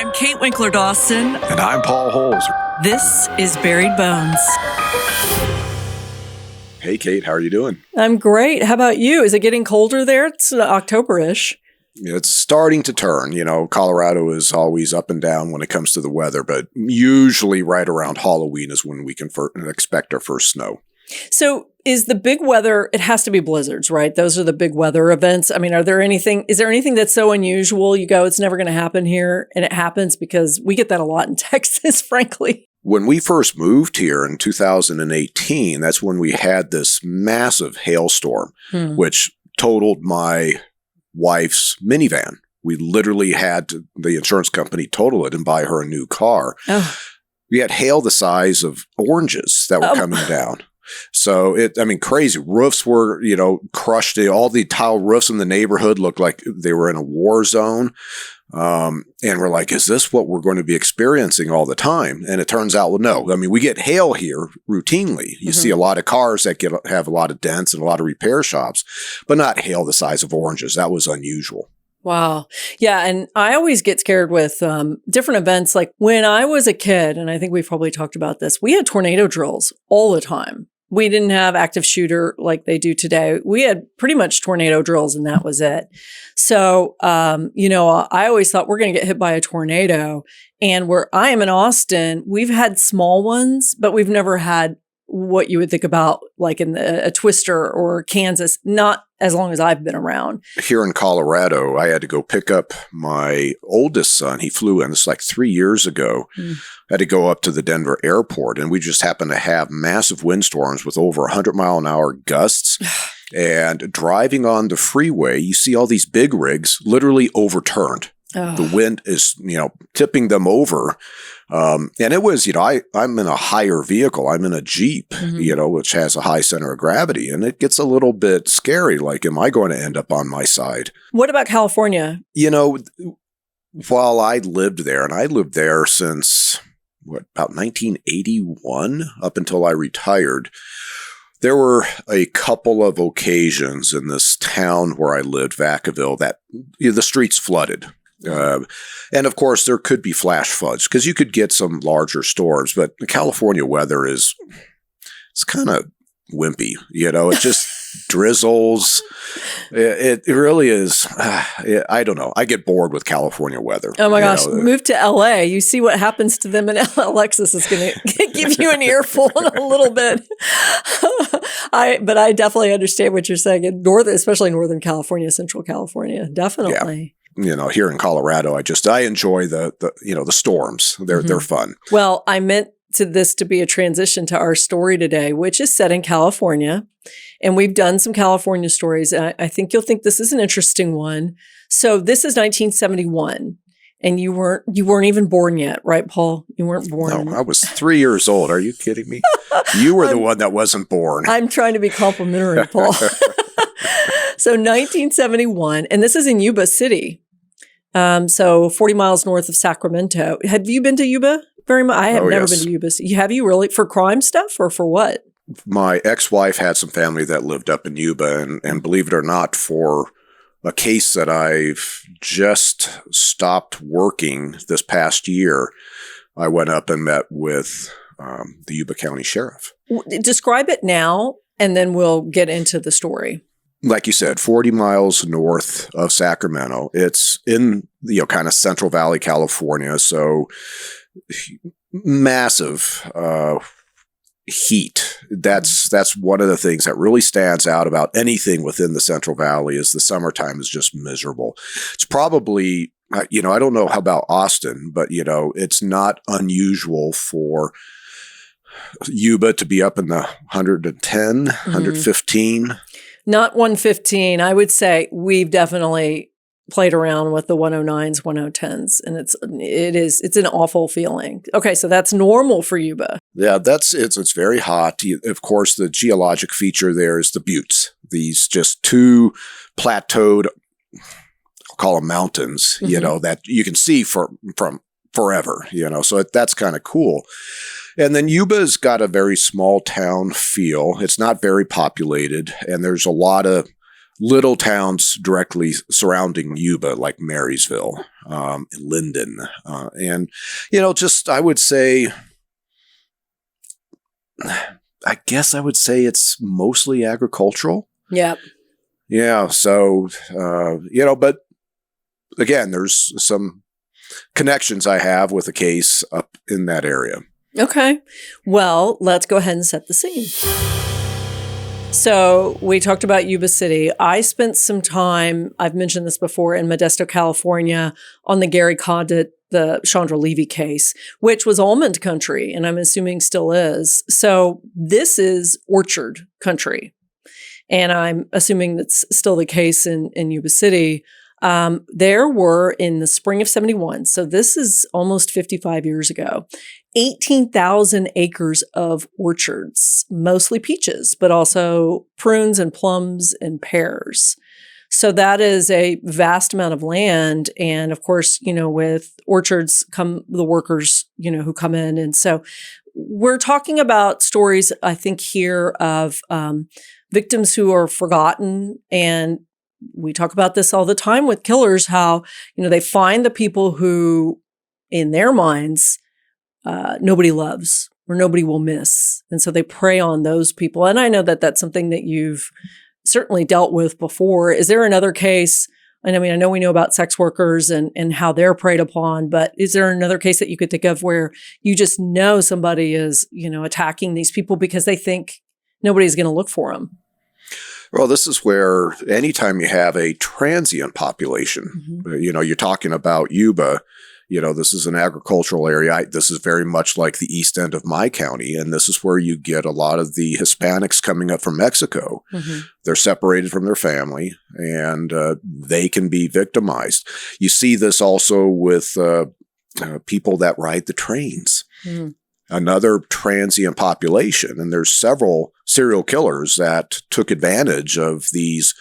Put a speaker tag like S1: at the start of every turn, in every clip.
S1: I'm Kate Winkler Dawson.
S2: And I'm Paul Holes.
S1: This is Buried Bones.
S2: Hey, Kate, how are you doing?
S3: I'm great. How about you? Is it getting colder there? It's October-ish.
S2: It's starting to turn. You know, Colorado is always up and down when it comes to the weather, but usually right around Halloween is when we can expect our first snow.
S3: So is the big weather, it has to be blizzards, right? Those are the big weather events. I mean, is there anything that's so unusual? You go, it's never going to happen here. And it happens because we get that a lot in Texas, frankly.
S2: When we first moved here in 2018, that's when we had this massive hailstorm, which totaled my wife's minivan. We literally had the insurance company total it and buy her a new car.
S3: Oh.
S2: We had hail the size of oranges that were coming down. So crazy. Roofs were, crushed. All the tile roofs in the neighborhood looked like they were in a war zone. And we're like, is this what we're going to be experiencing all the time? And it turns out, well, no. I mean, we get hail here routinely. You see a lot of cars that have a lot of dents and a lot of repair shops, but not hail the size of oranges. That was unusual.
S3: Wow. Yeah. And I always get scared with different events. Like when I was a kid, and I think we've probably talked about this, we had tornado drills all the time. We didn't have active shooter like they do today. We had pretty much tornado drills and that was it. So, I always thought we're going to get hit by a tornado. And where I am in Austin, we've had small ones, but we've never had what you would think about like in a Twister or Kansas, not as long as I've been around.
S2: Here in Colorado, I had to go pick up my oldest son. He flew in, this like 3 years ago. I had to go up to the Denver airport, and we just happened to have massive windstorms with over 100-mile-an-hour gusts. And driving on the freeway, you see all these big rigs literally overturned. The wind is, tipping them over. And it was, I'm in a higher vehicle. I'm in a Jeep, which has a high center of gravity. And it gets a little bit scary. Like, am I going to end up on my side?
S3: What about California?
S2: While I lived there, and I lived there since, about 1981 up until I retired, there were a couple of occasions in this town where I lived, Vacaville, that the streets flooded. And of course, there could be flash floods because you could get some larger storms, but the California weather it's kind of wimpy. It just drizzles. It really is. I don't know. I get bored with California weather.
S3: Oh my gosh. Move to LA. You see what happens to them in LA. Alexis is going to give you an earful in a little bit. But I definitely understand what you're saying in especially Northern California, Central California. Definitely.
S2: Yeah. Here in Colorado, I enjoy the storms. They're fun.
S3: Well, I meant this to be a transition to our story today, which is set in California. And we've done some California stories. And I think you'll think this is an interesting one. So this is 1971. And you weren't even born yet, right, Paul? You weren't born.
S2: No, I was 3 years old. Are you kidding me? You were the one that wasn't born.
S3: I'm trying to be complimentary, Paul. So 1971, and this is in Yuba City. So 40 miles north of Sacramento. Have you been to Yuba very much? I have never been to Yuba City. Have you really? For crime stuff or for what?
S2: My ex-wife had some family that lived up in Yuba, and believe it or not, for a case that I've just stopped working this past year, I went up and met with the Yuba County Sheriff.
S3: Describe it now, and then we'll get into the story.
S2: Like you said, 40 miles north of Sacramento. It's in, kind of Central Valley, California. So massive heat. That's one of the things that really stands out about anything within the Central Valley is the summertime is just miserable. It's probably, I don't know how about Austin, but, it's not unusual for Yuba to be up in the 110, 115.
S3: Not 115. I would say we've definitely played around with the 109s, 110s, and it's an awful feeling. Okay, so that's normal for Yuba.
S2: Yeah, it's very hot. Of course, the geologic feature there is the buttes. These just two plateaued, I'll call them mountains, that you can see from forever, so that's kind of cool. And then Yuba's got a very small town feel. It's not very populated, and there's a lot of little towns directly surrounding Yuba, like Marysville, Linden, and just I would say, I guess I would say it's mostly agricultural.
S3: Yep.
S2: Yeah. So but again, there's some connections I have with a case up in that area.
S3: Okay. Well, let's go ahead and set the scene. So we talked about Yuba City. I spent some time, I've mentioned this before, in Modesto, California on the Gary Condit, the Chandra Levy case, which was almond country, and I'm assuming still is. So this is orchard country. And I'm assuming that's still the case in Yuba City. There were, in the spring of 71, so this is almost 55 years ago, 18,000 acres of orchards, mostly peaches, but also prunes and plums and pears. So that is a vast amount of land. And of course, with orchards come the workers, who come in. And so we're talking about stories, I think, here of victims who are forgotten. And we talk about this all the time with killers, how, they find the people who, in their minds, nobody loves or nobody will miss. And so they prey on those people. And I know that that's something that you've certainly dealt with before. Is there another case? And I know we know about sex workers and how they're preyed upon, but is there another case that you could think of where you just know somebody is, attacking these people because they think nobody's going to look for them?
S2: Well, this is where anytime you have a transient population, you're talking about Yuba, this is an agricultural area. This is very much like the east end of my county, and this is where you get a lot of the Hispanics coming up from Mexico. Mm-hmm. They're separated from their family, and they can be victimized. You see this also with people that ride the trains. Mm. Another transient population, and there's several serial killers that took advantage of these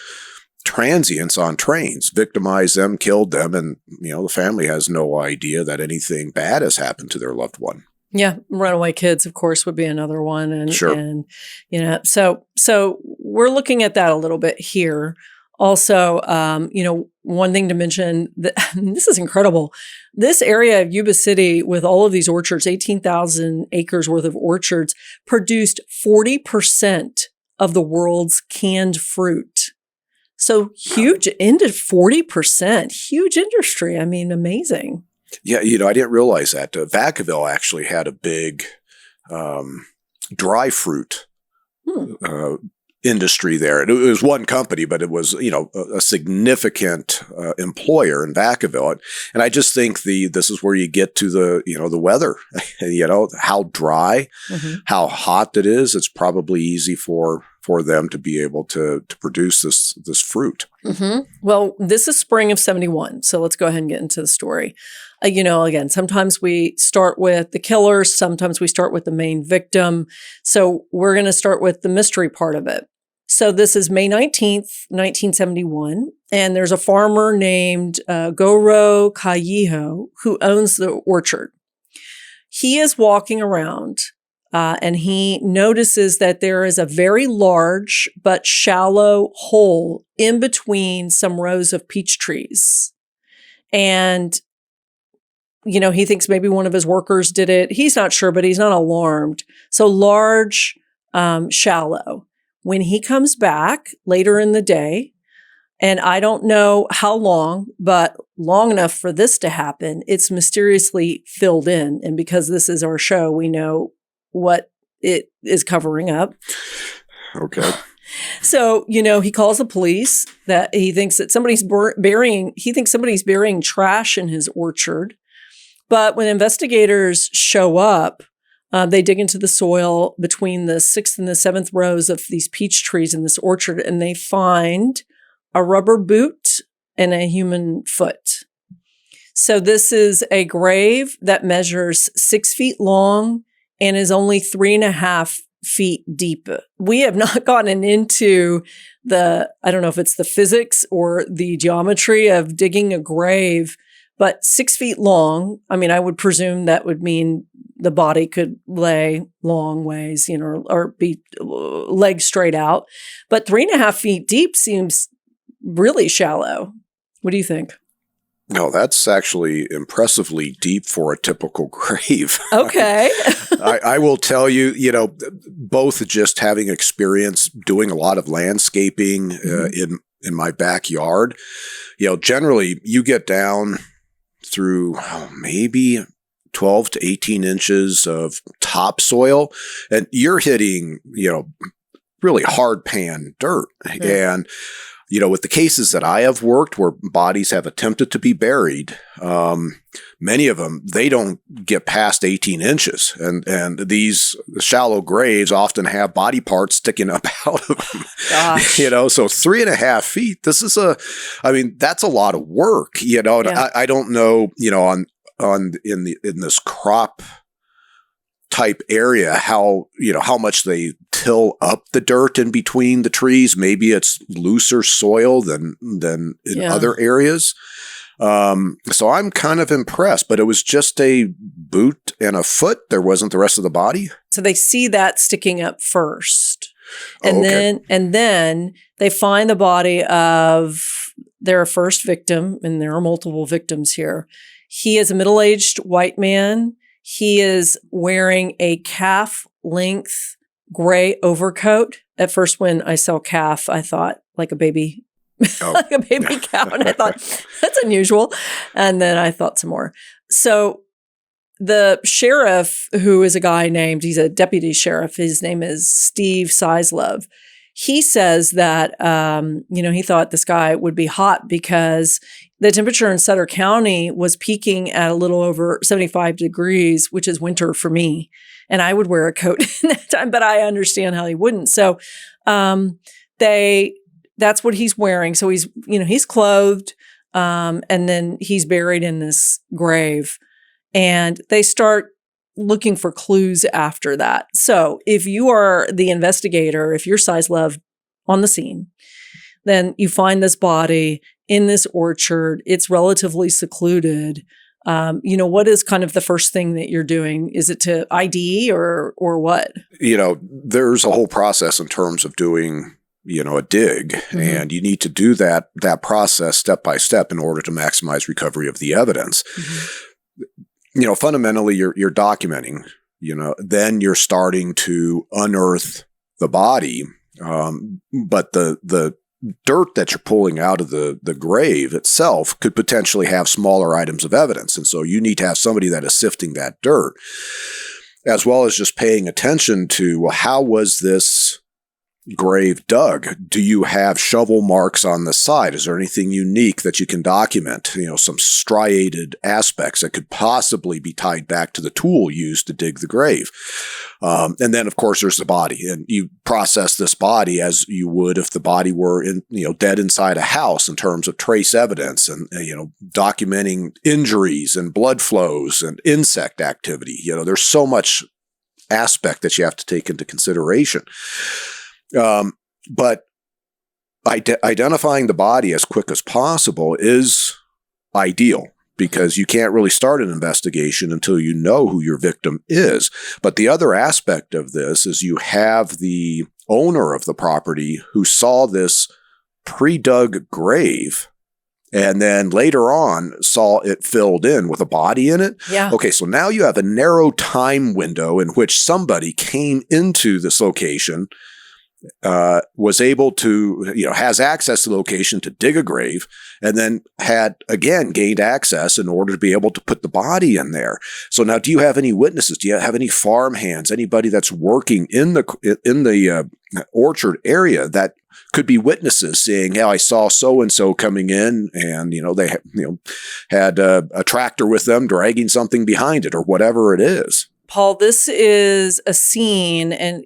S2: transients on trains, victimized them, killed them, and the family has no idea that anything bad has happened to their loved one.
S3: Yeah, runaway kids, of course, would be another one, and
S2: sure.
S3: And so we're looking at that a little bit here. Also, one thing to mention, this is incredible. This area of Yuba City with all of these orchards, 18,000 acres worth of orchards, produced 40% of the world's canned fruit. So huge, 40%, huge industry. Amazing.
S2: Yeah, I didn't realize that. Vacaville actually had a big dry fruit industry there. It was one company, but it was, a significant employer in Vacaville. And I just think this is where you get to the weather, how dry, mm-hmm. how hot it is. It's probably easy for them to be able to produce this fruit.
S3: Mm-hmm. Well, this is spring of 71. So let's go ahead and get into the story. Again, sometimes we start with the killer, sometimes we start with the main victim. So we're going to start with the mystery part of it. So this is May 19th, 1971, and there's a farmer named Goro Callejo who owns the orchard. He is walking around and he notices that there is a very large but shallow hole in between some rows of peach trees. And he thinks maybe one of his workers did it. He's not sure, but he's not alarmed. So large, shallow. When he comes back later in the day, and I don't know how long, but long enough for this to happen, it's mysteriously filled in. And because this is our show, we know what it is covering up.
S2: Okay.
S3: So, he calls the police that he thinks that somebody's burying trash in his orchard. But when investigators show up, they dig into the soil between the 6th and the 7th rows of these peach trees in this orchard, and they find a rubber boot and a human foot. So this is a grave that measures 6 feet long and is only 3.5 feet deep. We have not gotten into I don't know if it's the physics or the geometry of digging a grave, but 6 feet long. I would presume that would mean the body could lay long ways, or be legs straight out. But 3.5 feet deep seems really shallow. What do you think?
S2: No, that's actually impressively deep for a typical grave.
S3: Okay.
S2: I will tell you, both just having experience doing a lot of landscaping in my backyard, generally you get down through maybe 12 to 18 inches of topsoil, and you're hitting, really hard pan dirt. And with the cases that I have worked where bodies have attempted to be buried, many of them, they don't get past 18 inches. And these shallow graves often have body parts sticking up out of them.
S3: Gosh.
S2: So 3.5 feet, that's a lot of work, and I don't know, in this crop type area, how much they till up the dirt in between the trees. Maybe it's looser soil than in other areas. So I'm kind of impressed, but it was just a boot and a foot. There wasn't the rest of the body.
S3: So they see that sticking up first. And then they find the body of their first victim, and there are multiple victims here. He is a middle-aged white man. He is wearing a calf-length gray overcoat. At first, when I saw calf, I thought like a baby, like a baby cow. And I thought, that's unusual. And then I thought some more. So the sheriff, who is a guy he's a deputy sheriff. His name is Steve Sislove. He says that, he thought this guy would be hot because the temperature in Sutter County was peaking at a little over 75 degrees, which is winter for me. And I would wear a coat in that time, but I understand how he wouldn't. So that's what he's wearing. So he's clothed, and then he's buried in this grave. And they start looking for clues after that. So if you are the investigator, if you're Sislove on the scene, then you find this body in this orchard. It's relatively secluded. What is kind of the first thing that you're doing? Is it to ID or what?
S2: There's a whole process in terms of doing, a dig, and you need to do that process step by step in order to maximize recovery of the evidence. Fundamentally, you're documenting, then you're starting to unearth the body. But the dirt that you're pulling out of the grave itself could potentially have smaller items of evidence. And so you need to have somebody that is sifting that dirt, as well as just paying attention to, well, how was this grave dug? Do you have shovel marks on the side? Is there anything unique that you can document? Some striated aspects that could possibly be tied back to the tool used to dig the grave. And then, of course, there's the body, and you process this body as you would if the body were dead inside a house in terms of trace evidence and documenting injuries and blood flows and insect activity. There's so much aspect that you have to take into consideration. But identifying the body as quick as possible is ideal, because you can't really start an investigation until you know who your victim is. But the other aspect of this is you have the owner of the property who saw this pre-dug grave and then later on saw it filled in with a body in it.
S3: Yeah.
S2: Okay, so now you have a narrow time window in which somebody came into this location, was able to, has access to the location to dig a grave, and then had, again, gained access in order to be able to put the body in there. So now, do you have any witnesses? Do you have any farm hands? Anybody that's working in the orchard area that could be witnesses saying, "Hey, I saw so-and-so coming in and, they had a tractor with them dragging something behind it," or whatever it is.
S3: Paul, this is a scene, and,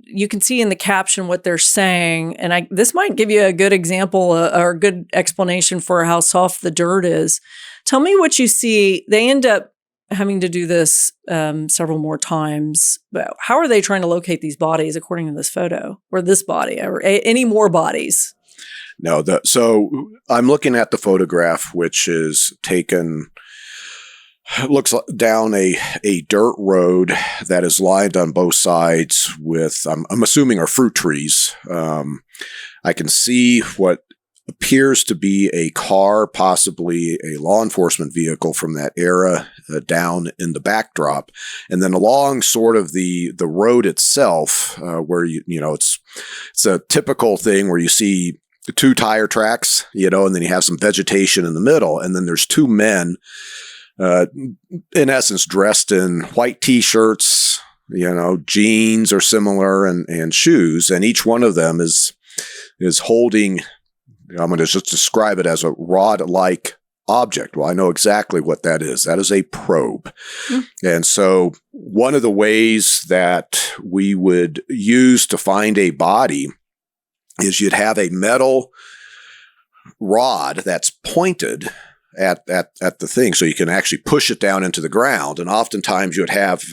S3: you can see in the caption what they're saying. And this might give you a good example or a good explanation for how soft the dirt is. Tell me what you see. They end up having to do this several more times. But how are they trying to locate these bodies according to this photo, or this body, or any more bodies?
S2: No, so I'm looking at the photograph, which is taken, looks down a dirt road that is lined on both sides with, I'm assuming, are fruit trees. I can see what appears to be a car, possibly a law enforcement vehicle from that era, down in the backdrop. And then along sort of the road itself, where it's a typical thing where you see the two tire tracks, and then you have some vegetation in the middle. And then there's two men, in essence, dressed in white t-shirts, jeans or similar, and shoes. And each one of them is holding, I'm going to just describe it as a rod-like object. Well, I know exactly what that is. That is a probe. And so one of the ways that we would use to find a body is you'd have a metal rod that's pointed at the thing, so you can actually push it down into the ground. And oftentimes you'd have,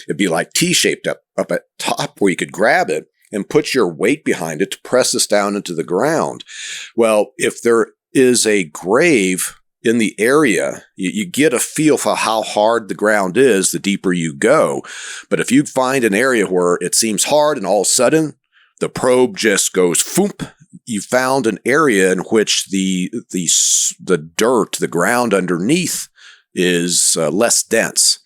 S2: it'd be like T-shaped up at top where you could grab it and put your weight behind it to press this down into the ground. Well, if there is a grave in the area, you get a feel for how hard the ground is the deeper you go. But if you find an area where it seems hard and all of a sudden the probe just goes foomp, you found an area in which the dirt, the ground underneath, is less dense.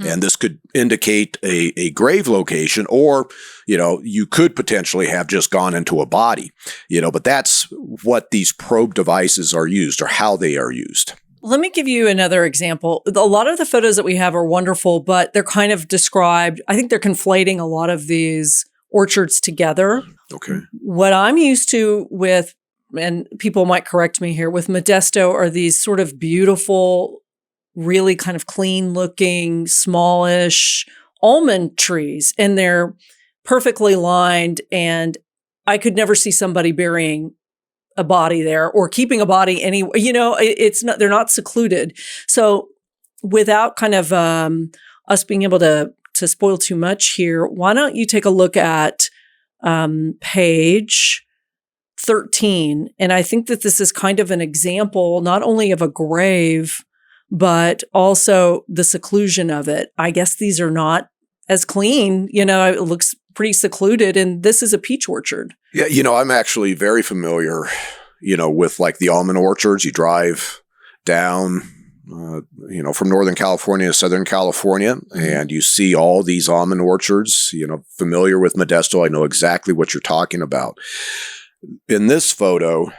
S2: And this could indicate a grave location, or, you could potentially have just gone into a body, but that's what these probe devices are used, or how they are used.
S3: Let me give you another example. A lot of the photos that we have are wonderful, but they're kind of described, I think they're conflating a lot of these orchards together.
S2: Okay.
S3: What I'm used to with, and people might correct me here, with Modesto are these sort of beautiful, really kind of clean looking, smallish almond trees, and they're perfectly lined. And I could never see somebody burying a body there or keeping a body anywhere. It's not, they're not secluded. So without kind of us being able to spoil too much here, why don't you take a look at page 13? And I think that this is kind of an example, not only of a grave, but also the seclusion of it. I guess these are not as clean, it looks pretty secluded, and this is a peach orchard.
S2: Yeah, I'm actually very familiar, with like the almond orchards. You drive down, from Northern California to Southern California, and you see all these almond orchards, familiar with Modesto. I know exactly what you're talking about. In this photo,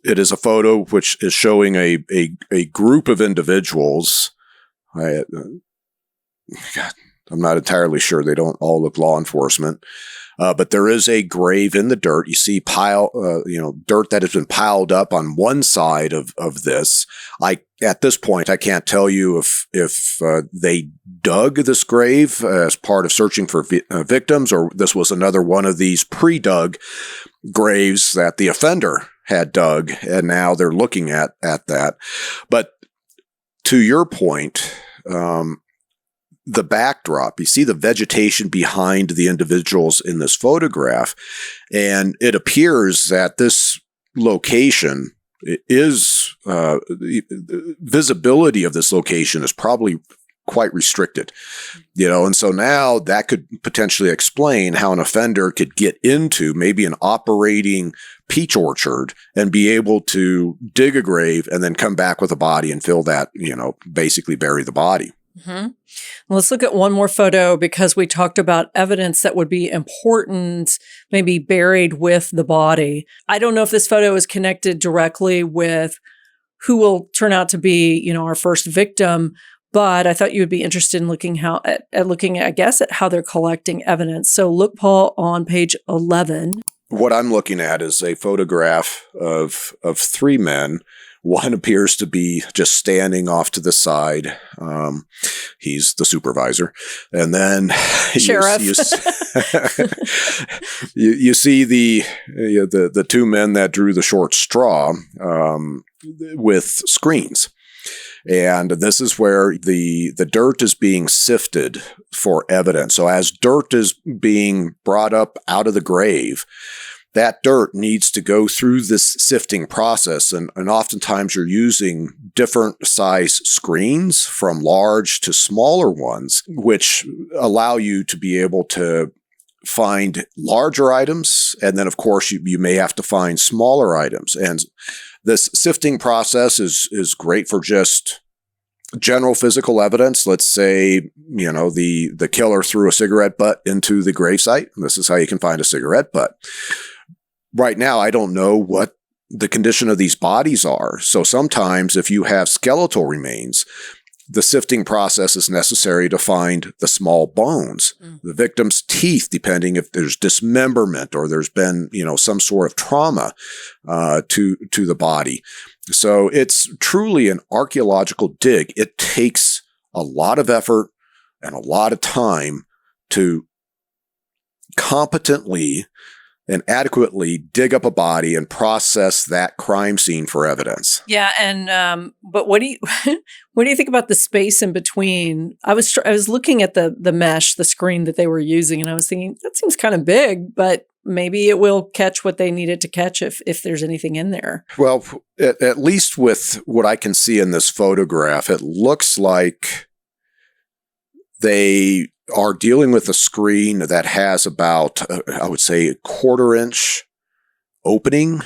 S2: it is a photo which is showing a group of individuals. I'm not entirely sure. They don't all look law enforcement. But there is a grave in the dirt. You see dirt that has been piled up on one side of this. At this point, I can't tell you if they dug this grave as part of searching for victims, or this was another one of these pre-dug graves that the offender had dug, and now they're looking at that. But to your point, the backdrop, you see the vegetation behind the individuals in this photograph, and it appears that this location is, visibility of this location is probably quite restricted, and so now that could potentially explain how an offender could get into maybe an operating peach orchard and be able to dig a grave and then come back with a body and fill that, basically bury the body.
S3: Mm-hmm. Let's look at one more photo, because we talked about evidence that would be important, maybe buried with the body. I don't know if this photo is connected directly with who will turn out to be, our first victim, but I thought you would be interested in looking at how they're collecting evidence. So look, Paul, on page 11.
S2: What I'm looking at is a photograph of three men. One appears to be just standing off to the side. He's the supervisor. And then
S3: Sheriff.
S2: you see the two men that drew the short straw with screens. And this is where the dirt is being sifted for evidence. So as dirt is being brought up out of the grave, that dirt needs to go through this sifting process. And oftentimes you're using different size screens, from large to smaller ones, which allow you to be able to find larger items, and then of course you may have to find smaller items. And this sifting process is great for just general physical evidence. Let's say, the killer threw a cigarette butt into the gravesite. This is how you can find a cigarette butt. Right now, I don't know what the condition of these bodies are. So sometimes if you have skeletal remains, the sifting process is necessary to find the small bones, the victim's teeth, depending if there's dismemberment or there's been, some sort of trauma to the body. So it's truly an archaeological dig. It takes a lot of effort and a lot of time to competently and adequately dig up a body and process that crime scene for evidence.
S3: Yeah, and but what do you what do you think about the space in between? I was looking at the mesh, the screen that they were using, and I was thinking that seems kind of big, but maybe it will catch what they needed to catch if there's anything in there.
S2: Well, at least with what I can see in this photograph, it looks like they are dealing with a screen that has about, I would say, a 1/4 inch opening.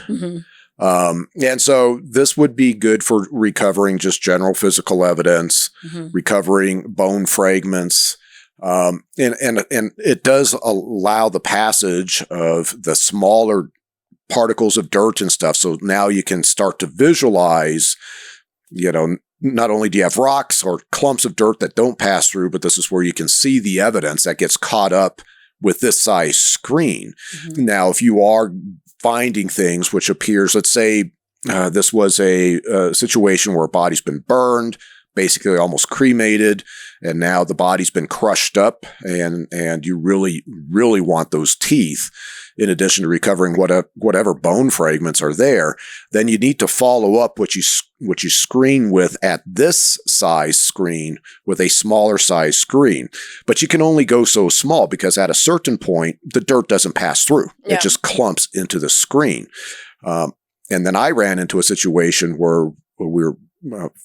S2: And so this would be good for recovering just general physical evidence, recovering bone fragments. And it does allow the passage of the smaller particles of dirt and stuff. So now you can start to visualize, not only do you have rocks or clumps of dirt that don't pass through, but this is where you can see the evidence that gets caught up with this size screen. Now, if you are finding things which appears, let's say this was a situation where a body's been burned, basically almost cremated, and now the body's been crushed up, and you really, really want those teeth, in addition to recovering whatever bone fragments are there, then you need to follow up what you screen with at this size screen with a smaller size screen. But you can only go so small because at a certain point, the dirt doesn't pass through.
S3: Yeah.
S2: It just clumps into the screen. And then I ran into a situation where we were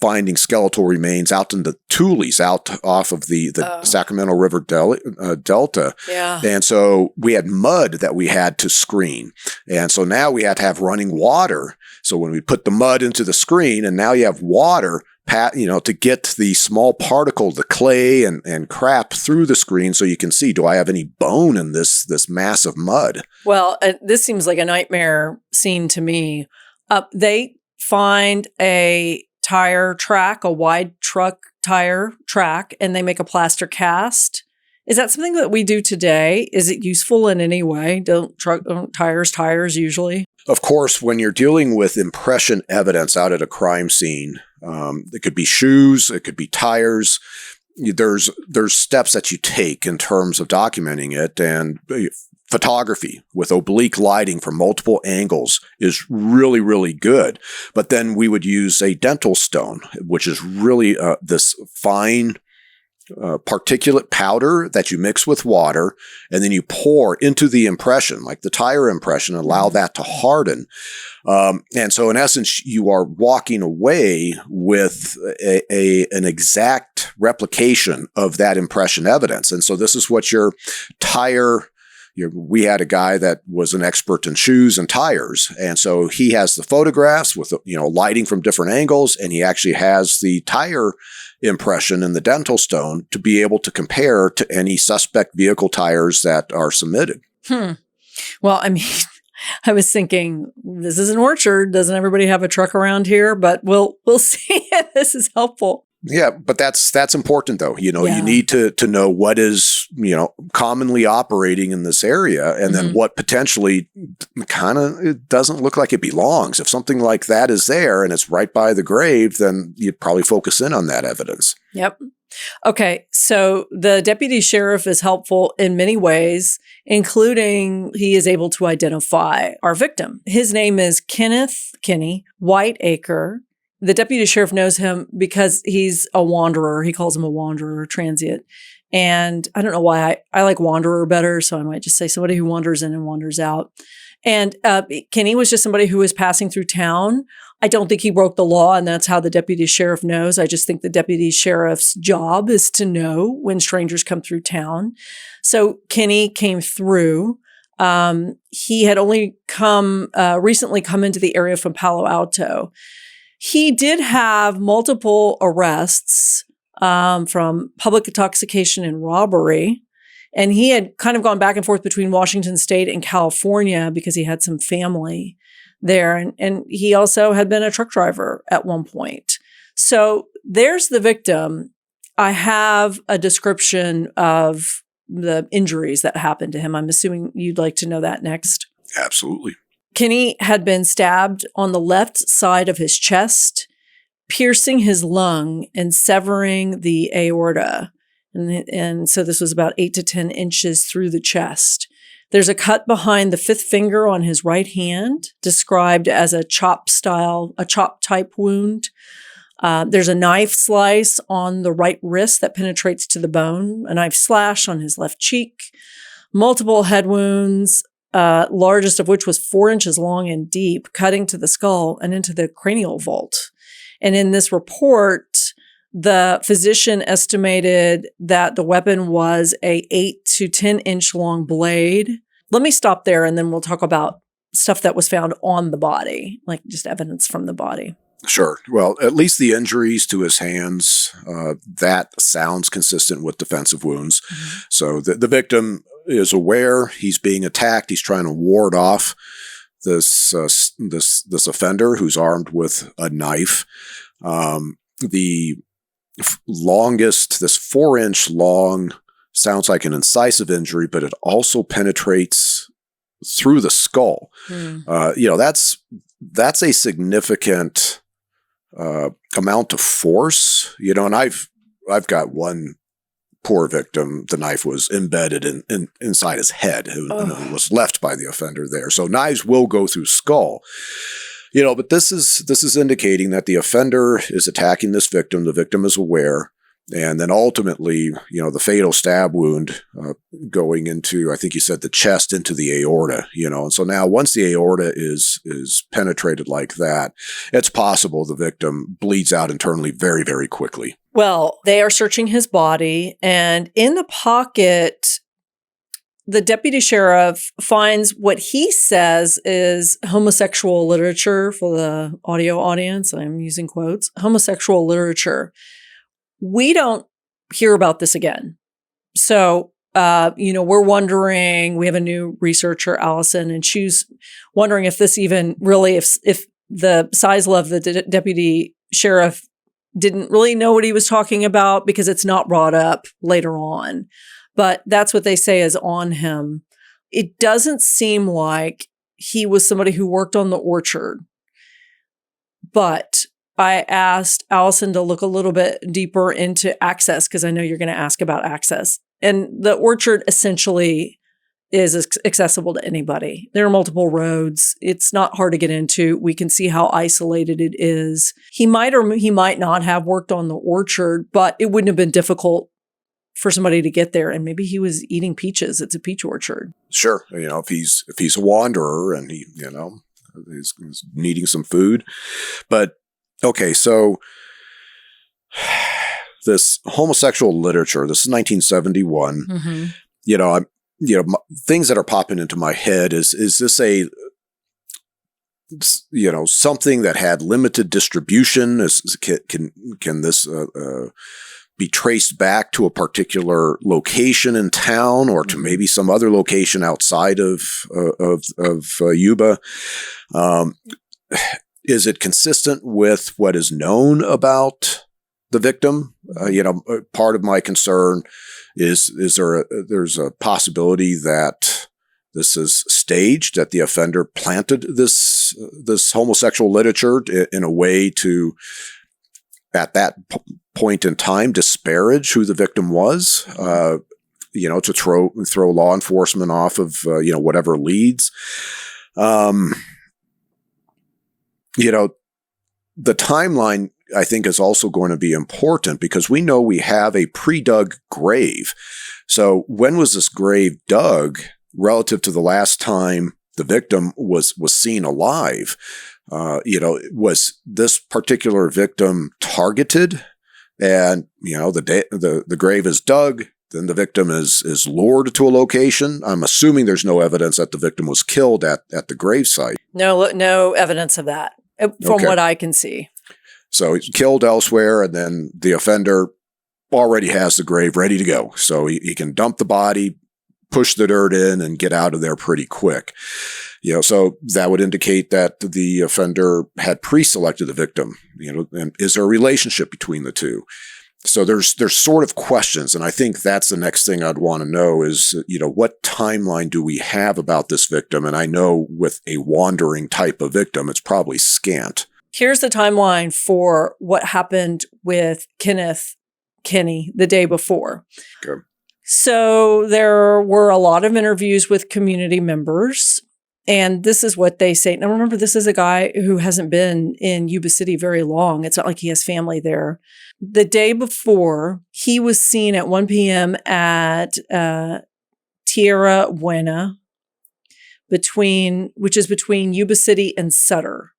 S2: finding skeletal remains out in the Tules, out off of the Sacramento River Delta.
S3: Yeah.
S2: And so we had mud that we had to screen. And so now we had to have running water. So when we put the mud into the screen, and now you have water, to get the small particle, the clay and crap through the screen so you can see, do I have any bone in this mass of mud?
S3: Well, this seems like a nightmare scene to me. They find a tire track, a wide truck tire track, and they make a plaster cast. Is that something that we do today? Is it useful in any way? Don't tires usually?
S2: Of course, when you're dealing with impression evidence out at a crime scene, it could be shoes, it could be tires. There's steps that you take in terms of documenting it, and photography with oblique lighting from multiple angles is really, really good. But then we would use a dental stone, which is really this fine particulate powder that you mix with water, and then you pour into the impression, like the tire impression, and allow that to harden. And so in essence, you are walking away with an exact replication of that impression evidence. And so this is what your tire... We had a guy that was an expert in shoes and tires. And so he has the photographs with, lighting from different angles, and he actually has the tire impression in the dental stone to be able to compare to any suspect vehicle tires that are submitted.
S3: Well, I mean, I was thinking, this is an orchard. Doesn't everybody have a truck around here? But we'll see if this is helpful.
S2: Yeah, but that's important though. You
S3: Yeah.
S2: need to know what is, commonly operating in this area, and then what potentially it doesn't look like it belongs. If something like that is there and it's right by the grave, then you'd probably focus in on that evidence.
S3: Yep. Okay, so the deputy sheriff is helpful in many ways, including he is able to identify our victim. His name is Kenny Whiteacre. The deputy sheriff knows him because he's a wanderer. He calls him a wanderer, transient. And I don't know why I like wanderer better, so I might just say somebody who wanders in and wanders out. And Kenny was just somebody who was passing through town. I don't think he broke the law, and that's how the deputy sheriff knows. I just think the deputy sheriff's job is to know when strangers come through town. So Kenny came through. He had only recently come into the area from Palo Alto. He did have multiple arrests from public intoxication and robbery. And he had kind of gone back and forth between Washington State and California because he had some family there. And he also had been a truck driver at one point. So there's the victim. I have a description of the injuries that happened to him. I'm assuming you'd like to know that next.
S2: Absolutely.
S3: Kenny had been stabbed on the left side of his chest, piercing his lung and severing the aorta. And so this was about 8 to 10 inches through the chest. There's a cut behind the fifth finger on his right hand, described as a chop type wound. There's a knife slice on the right wrist that penetrates to the bone, a knife slash on his left cheek, multiple head wounds, largest of which was 4 inches long and deep, cutting to the skull and into the cranial vault. And in this report, the physician estimated that the weapon was a 8 to 10 inch long blade. Let me stop there and then we'll talk about stuff that was found on the body, like just evidence from the body.
S2: Sure. Well, at least the injuries to his hands, that sounds consistent with defensive wounds. Mm-hmm. So the victim is aware he's being attacked. He's trying to ward off this offender who's armed with a knife. The longest, this 4-inch long, sounds like an incisive injury, but it also penetrates through the skull. That's a significant amount of force, and I've got one poor victim. The knife was embedded inside his head. It was left by the offender there. So knives will go through skull. But this is indicating that the offender is attacking this victim. The victim is aware. And then ultimately, the fatal stab wound going into, I think you said the chest, into the aorta, And so now once the aorta is penetrated like that, it's possible the victim bleeds out internally very, very quickly.
S3: Well, they are searching his body, and in the pocket, the deputy sheriff finds what he says is homosexual literature. For the audio audience, I'm using quotes, homosexual literature. We don't hear about this again. So, we're wondering, we have a new researcher, Allison, and she's wondering if this even really, if the Seisel of the deputy sheriff didn't really know what he was talking about because it's not brought up later on. But that's what they say is on him. It doesn't seem like he was somebody who worked on the orchard. But I asked Allison to look a little bit deeper into access because I know you're going to ask about access. And the orchard essentially is accessible to anybody. There are multiple roads. It's not hard to get into. We can see how isolated it is. He might or he might not have worked on the orchard, but it wouldn't have been difficult for somebody to get there. And maybe he was eating peaches. It's a peach orchard. Sure.
S2: If he's a wanderer and he, he's needing some food. But okay, so this homosexual literature, this is 1971. Mm-hmm. Things that are popping into my head is this something that had limited distribution? Can this be traced back to a particular location in town or to maybe some other location outside of Yuba? Is it consistent with what is known about the victim? Part of my concern is there's a possibility that this is staged, that the offender planted this homosexual literature in a way to, at that point in time, disparage who the victim was, to throw law enforcement off of, whatever leads. The timeline, I think, is also going to be important because we know we have a pre-dug grave. So when was this grave dug relative to the last time the victim was seen alive. Was this particular victim targeted? And, the grave is dug, then the victim is lured to a location. I'm assuming there's no evidence that the victim was killed at the gravesite.
S3: No evidence of that from what I can see.
S2: So he's killed elsewhere, and then the offender already has the grave ready to go. So he can dump the body, push the dirt in, and get out of there pretty quick. So that would indicate that the offender had pre-selected the victim. And is there a relationship between the two? So there's sort of questions, and I think that's the next thing I'd want to know is, what timeline do we have about this victim? And I know with a wandering type of victim, it's probably scant.
S3: Here's the timeline for what happened with Kenny the day before.
S2: Okay.
S3: So there were a lot of interviews with community members, and this is what they say. Now, remember, this is a guy who hasn't been in Yuba City very long. It's not like he has family there. The day before, he was seen at 1 p.m. at Tierra Buena, which is between Yuba City and Sutter.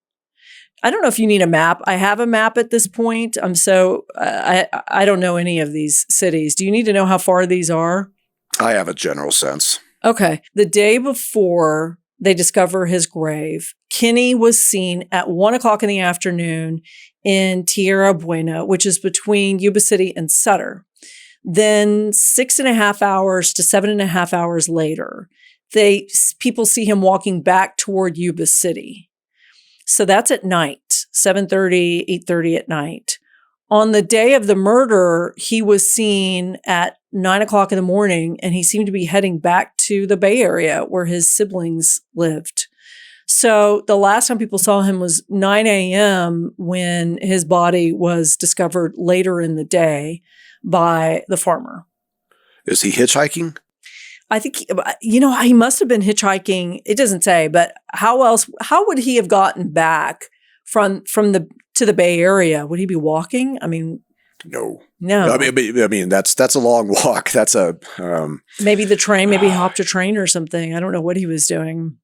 S3: I don't know if you need a map. I have a map at this point. I don't know any of these cities. Do you need to know how far these are?
S2: I have a general sense.
S3: Okay. The day before they discover his grave, Kenny was seen at 1 o'clock in the afternoon in Tierra Buena, which is between Yuba City and Sutter. Then 6.5 hours to 7.5 hours later, people see him walking back toward Yuba City. So that's at night, 7:30, 8:30 at night. On the day of the murder, he was seen at 9 o'clock in the morning, and he seemed to be heading back to the Bay Area where his siblings lived. So the last time people saw him was 9 a.m. when his body was discovered later in the day by the farmer.
S2: Is he hitchhiking?
S3: I think, he must have been hitchhiking. It doesn't say, but how would he have gotten back to the Bay Area? Would he be walking? I mean,
S2: no.
S3: I
S2: mean, that's a long walk. That's
S3: maybe the train, maybe he hopped a train or something. I don't know what he was doing.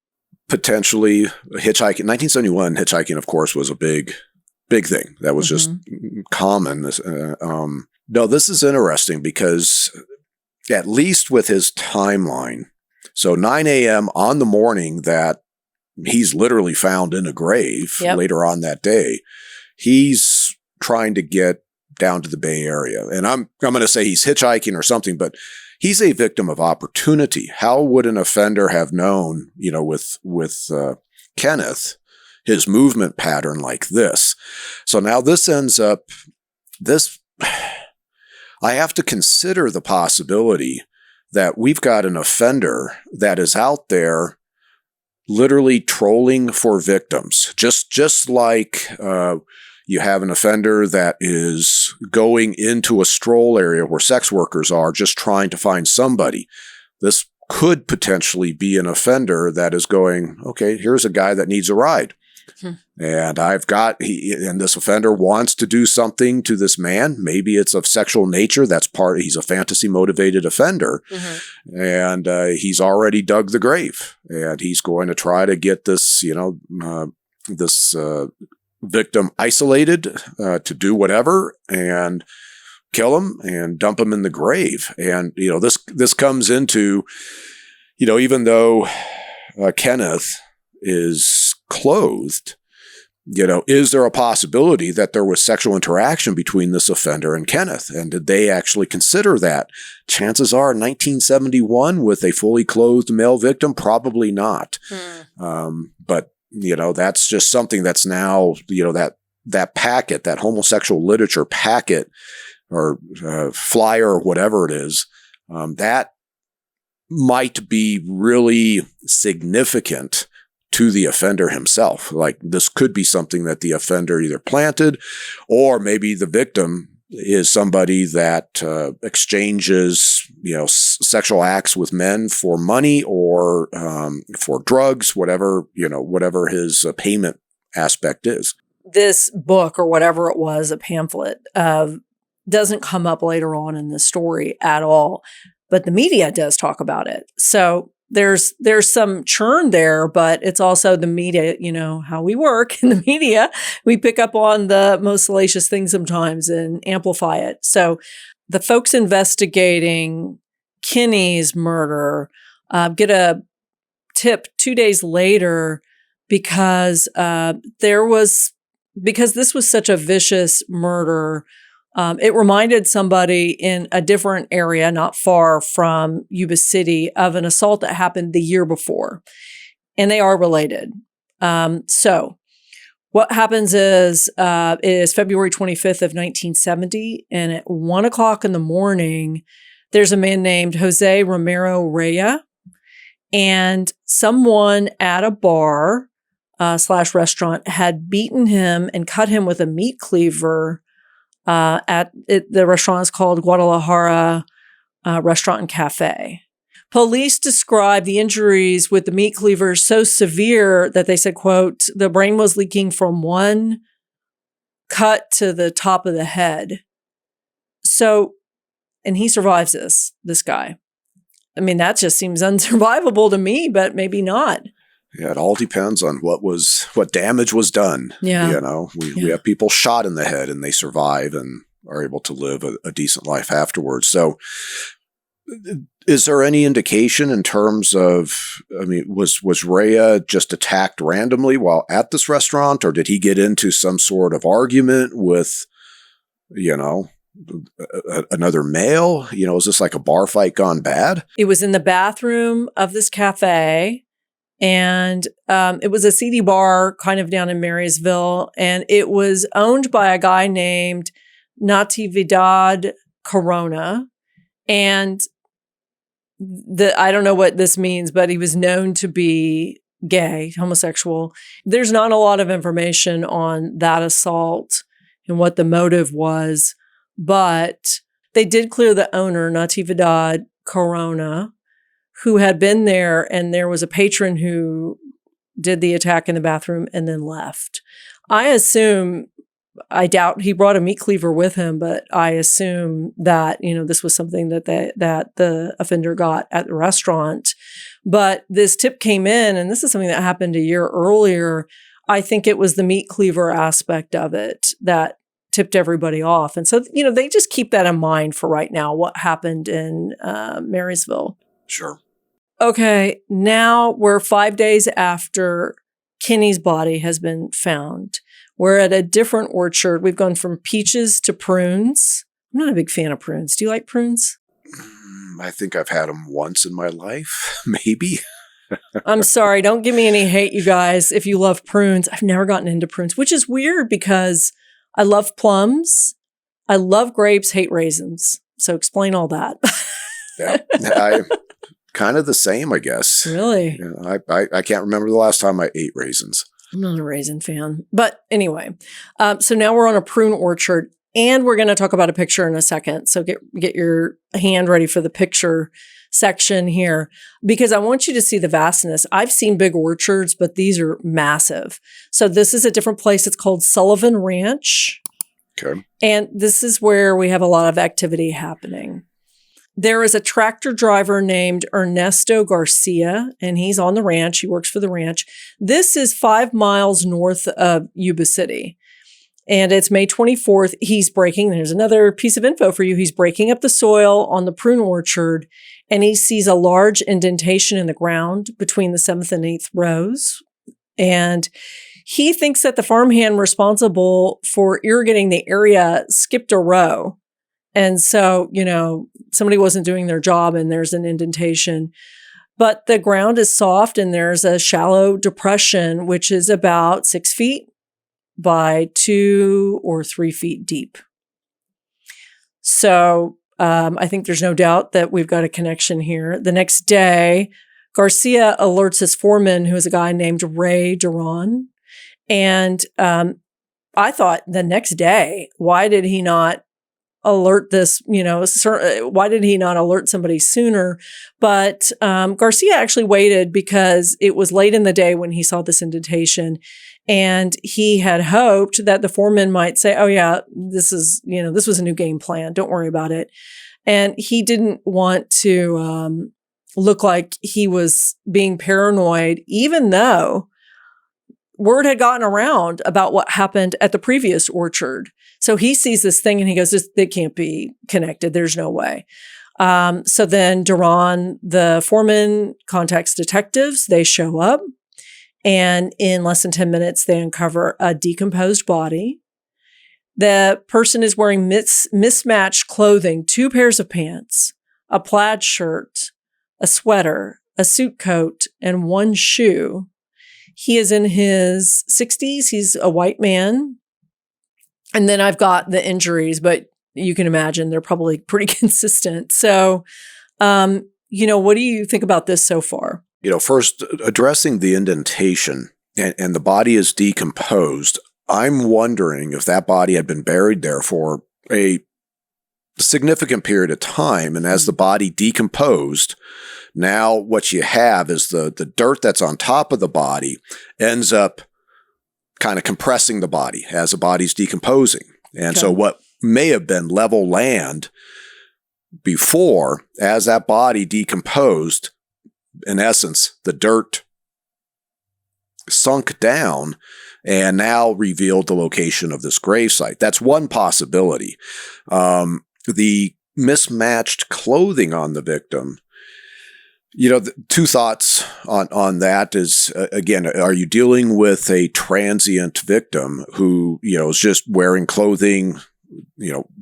S2: Potentially hitchhiking. 1971, hitchhiking, of course, was a big thing. That was just common. No, this is interesting because at least with his timeline, so 9 a.m. on the morning that he's literally found in a grave later on that day, he's trying to get down to the Bay Area. And I'm going to say he's hitchhiking or something, but he's a victim of opportunity. How would an offender have known, with Kenneth, his movement pattern like this? So now this ends up, I have to consider the possibility that we've got an offender that is out there literally trolling for victims, just like you have an offender that is going into a stroll area where sex workers are, just trying to find somebody. This could potentially be an offender that is going, okay, here's a guy that needs a ride. And and this offender wants to do something to this man. Maybe it's of sexual nature. He's a fantasy motivated offender. And he's already dug the grave, and he's going to try to get this, this victim isolated to do whatever and kill him and dump him in the grave. And, this comes into, even though Kenneth is clothed, is there a possibility that there was sexual interaction between this offender and Kenneth? And did they actually consider that? Chances are in 1971 with a fully clothed male victim, probably not. But, that's just something that's now, that packet, that homosexual literature packet or flyer or whatever it is, that might be really significant to the offender himself. Like, this could be something that the offender either planted, or maybe the victim is somebody that exchanges, sexual acts with men for money or for drugs, whatever his payment aspect is.
S3: This book, or whatever it was, a pamphlet, doesn't come up later on in the story at all, but the media does talk about it. So there's some churn there, but it's also the media, how we work in the media. We pick up on the most salacious things sometimes and amplify it. So the folks investigating Kinney's murder get a tip 2 days later because because this was such a vicious murder. It reminded somebody in a different area, not far from Yuba City, of an assault that happened the year before. And they are related. So what happens is, it is February 25th of 1970. And at 1:00 in the morning, there's a man named Jose Romero Raya. And someone at a bar / restaurant had beaten him and cut him with a meat cleaver. The restaurant is called Guadalajara Restaurant and Cafe. Police described the injuries with the meat cleaver so severe that they said, quote, the brain was leaking from one cut to the top of the head. So, and he survives this guy. I mean, that just seems unsurvivable to me, but maybe not.
S2: Yeah, it all depends on what damage was done.
S3: Yeah.
S2: We have people shot in the head and they survive and are able to live a decent life afterwards. So is there any indication in terms of, was Rhea just attacked randomly while at this restaurant, or did he get into some sort of argument with, another male? Is this like a bar fight gone bad?
S3: It was in the bathroom of this cafe. And it was a seedy bar kind of down in Marysville. And it was owned by a guy named Natividad Corona. And I don't know what this means, but he was known to be gay, homosexual. There's not a lot of information on that assault and what the motive was. But they did clear the owner, Natividad Corona, who had been there, and there was a patron who did the attack in the bathroom and then left. I doubt he brought a meat cleaver with him, but I assume that, this was something that the offender got at the restaurant. But this tip came in, and this is something that happened a year earlier. I think it was the meat cleaver aspect of it that tipped everybody off. And so, they just keep that in mind for right now, what happened in Marysville.
S2: Sure.
S3: Okay, now we're 5 days after Kinney's body has been found. We're at a different orchard. We've gone from peaches to prunes. I'm not a big fan of prunes. Do you like prunes?
S2: I think I've had them once in my life, maybe.
S3: I'm sorry. Don't give me any hate, you guys, if you love prunes. I've never gotten into prunes, which is weird because I love plums. I love grapes, hate raisins. So explain all that.
S2: Yeah, I'm kind of the same, I guess.
S3: Really?
S2: I can't remember the last time I ate raisins.
S3: I'm not a raisin fan. But anyway, so now we're on a prune orchard, and we're going to talk about a picture in a second. So get your hand ready for the picture section here, because I want you to see the vastness. I've seen big orchards, but these are massive. So this is a different place. It's called Sullivan Ranch.
S2: Okay.
S3: And this is where we have a lot of activity happening. There is a tractor driver named Ernesto Garcia, and he's on the ranch. He works for the ranch. This is 5 miles north of Yuba City. And it's May 24th. There's another piece of info for you. He's breaking up the soil on the prune orchard, and he sees a large indentation in the ground between the 7th and 8th rows. And he thinks that the farmhand responsible for irrigating the area skipped a row. And so, somebody wasn't doing their job and there's an indentation. But the ground is soft and there's a shallow depression, which is about 6 feet by 2 or 3 feet deep. So I think there's no doubt that we've got a connection here. The next day, Garcia alerts his foreman, who is a guy named Ray Duran. And I thought the next day, why did he not alert this, why did he not alert somebody sooner? But Garcia actually waited because it was late in the day when he saw this indentation. And he had hoped that the foreman might say, oh yeah, this was a new game plan. Don't worry about it. And he didn't want to look like he was being paranoid, even though word had gotten around about what happened at the previous orchard. So he sees this thing and he goes, "It can't be connected. There's no way." So then Duran, the foreman, contacts detectives. They show up, and in less than 10 minutes, they uncover a decomposed body. The person is wearing mismatched clothing, 2 pairs of pants, a plaid shirt, a sweater, a suit coat, and 1 shoe. He is in his 60s. He's a white man. And then I've got the injuries, but you can imagine they're probably pretty consistent. So, what do you think about this so far?
S2: First, addressing the indentation and the body is decomposed. I'm wondering if that body had been buried there for a significant period of time. And as the body decomposed, now what you have is the dirt that's on top of the body ends up kind of compressing the body as the body's decomposing. And so what may have been level land before, as that body decomposed, in essence, the dirt sunk down and now revealed the location of this gravesite. That's one possibility. The mismatched clothing on the victim, 2 thoughts on that is, again, are you dealing with a transient victim who, is just wearing clothing,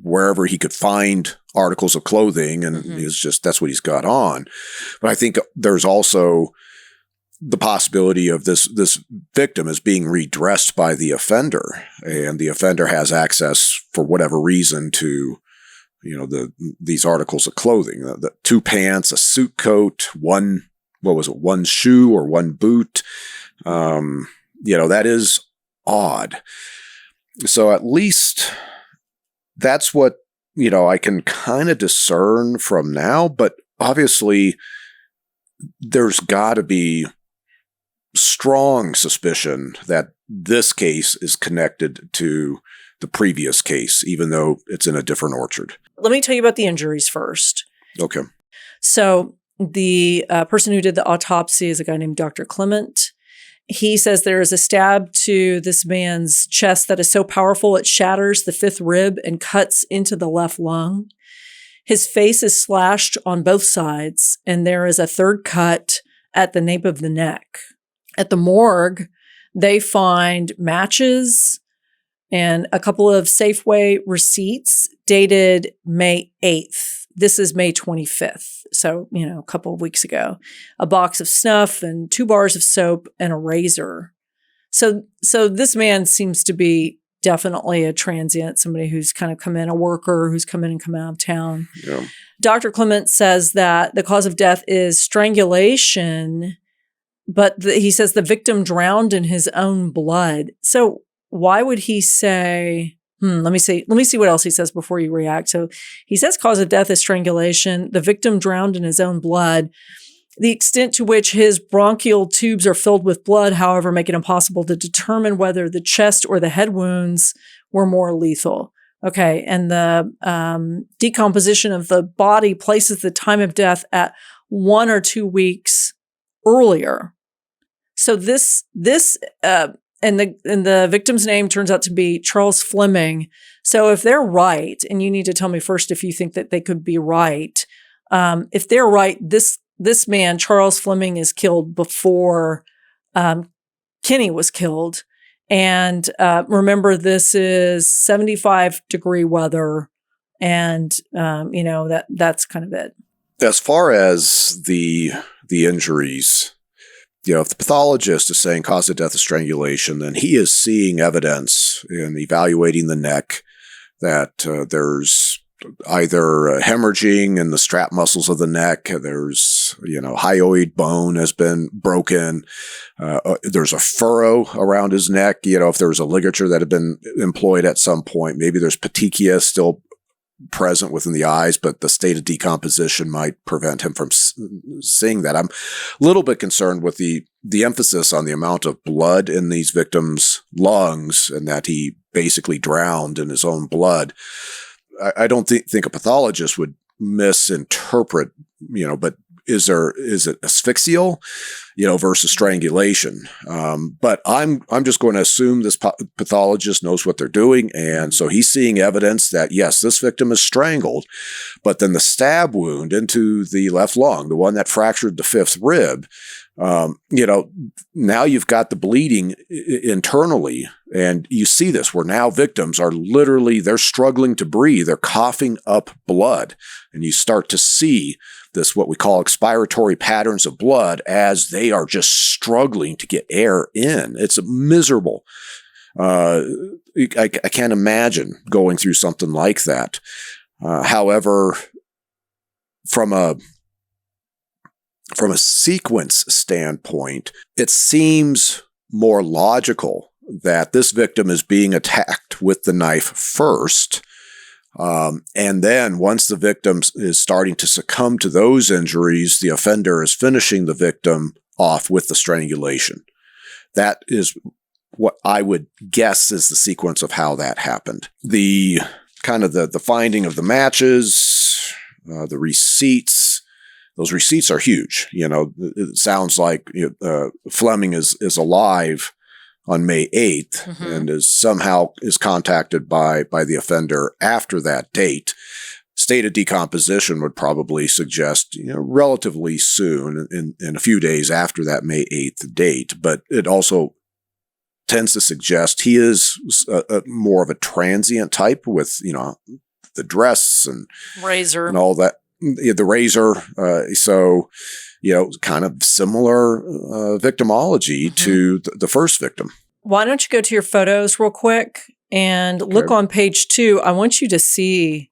S2: wherever he could find articles of clothing, and that's what he's got on. But I think there's also the possibility of this victim is being redressed by the offender, and the offender has access for whatever reason to, these articles of clothing, the 2 pants, a suit coat, 1 shoe or 1 boot. That is odd. So at least that's what, I can kind of discern from now, but obviously there's got to be strong suspicion that this case is connected to the previous case, even though it's in a different orchard.
S3: Let me tell you about the injuries first.
S2: Okay.
S3: So the person who did the autopsy is a guy named Dr. Clement. He says there is a stab to this man's chest that is so powerful it shatters the 5th rib and cuts into the left lung. His face is slashed on both sides, and there is a 3rd cut at the nape of the neck. At the morgue, they find matches and a couple of Safeway receipts dated May 8th. This is May 25th, so, a couple of weeks ago. A box of snuff and 2 bars of soap and a razor. So this man seems to be definitely a transient, somebody who's kind of come in, a worker who's come in and come out of town.
S2: Yeah.
S3: Dr. Clement says that the cause of death is strangulation, but he says the victim drowned in his own blood. So why would he say... Let me see what else he says before you react. So he says cause of death is strangulation. The victim drowned in his own blood. The extent to which his bronchial tubes are filled with blood, however, make it impossible to determine whether the chest or the head wounds were more lethal. Okay, and the decomposition of the body places the time of death at 1 or 2 weeks earlier. So and the victim's name turns out to be Charles Fleming. So if they're right, and you need to tell me first if you think that they could be right. If they're right, this man, Charles Fleming, is killed before Kenny was killed. And remember, this is 75-degree weather, and that's kind of it.
S2: As far as the injuries, if the pathologist is saying cause of death is strangulation, then he is seeing evidence in evaluating the neck that there's either hemorrhaging in the strap muscles of the neck. There's, hyoid bone has been broken. There's a furrow around his neck. If there was a ligature that had been employed at some point, maybe there's petechia still present within the eyes, but the state of decomposition might prevent him from seeing that. I'm a little bit concerned with the emphasis on the amount of blood in these victims' lungs, and that he basically drowned in his own blood. I don't think a pathologist would misinterpret, but is it asphyxial, versus strangulation? But I'm just going to assume this pathologist knows what they're doing. And so he's seeing evidence that, yes, this victim is strangled, but then the stab wound into the left lung, the one that fractured the fifth rib, now you've got the bleeding internally, and you see this where now victims are literally, they're struggling to breathe. They're coughing up blood, and you start to see this, what we call expiratory patterns of blood, as they are just struggling to get air in. It's miserable. I can't imagine going through something like that. However, from a sequence standpoint, it seems more logical that this victim is being attacked with the knife first. And then once the victim is starting to succumb to those injuries, the offender is finishing the victim off with the strangulation. That is what I would guess is the sequence of how that happened. The kind of the finding of the matches, the receipts. Those receipts are huge. It sounds like Fleming is alive on May 8th and is contacted by the offender after that date. State of decomposition would probably suggest, relatively soon, in a few days after that May 8th date. But it also tends to suggest he is more of a transient type with, the dress and
S3: razor
S2: and all that. The razor, so, kind of similar victimology to the first victim.
S3: Why don't you go to your photos real quick and look on page 2? I want you to see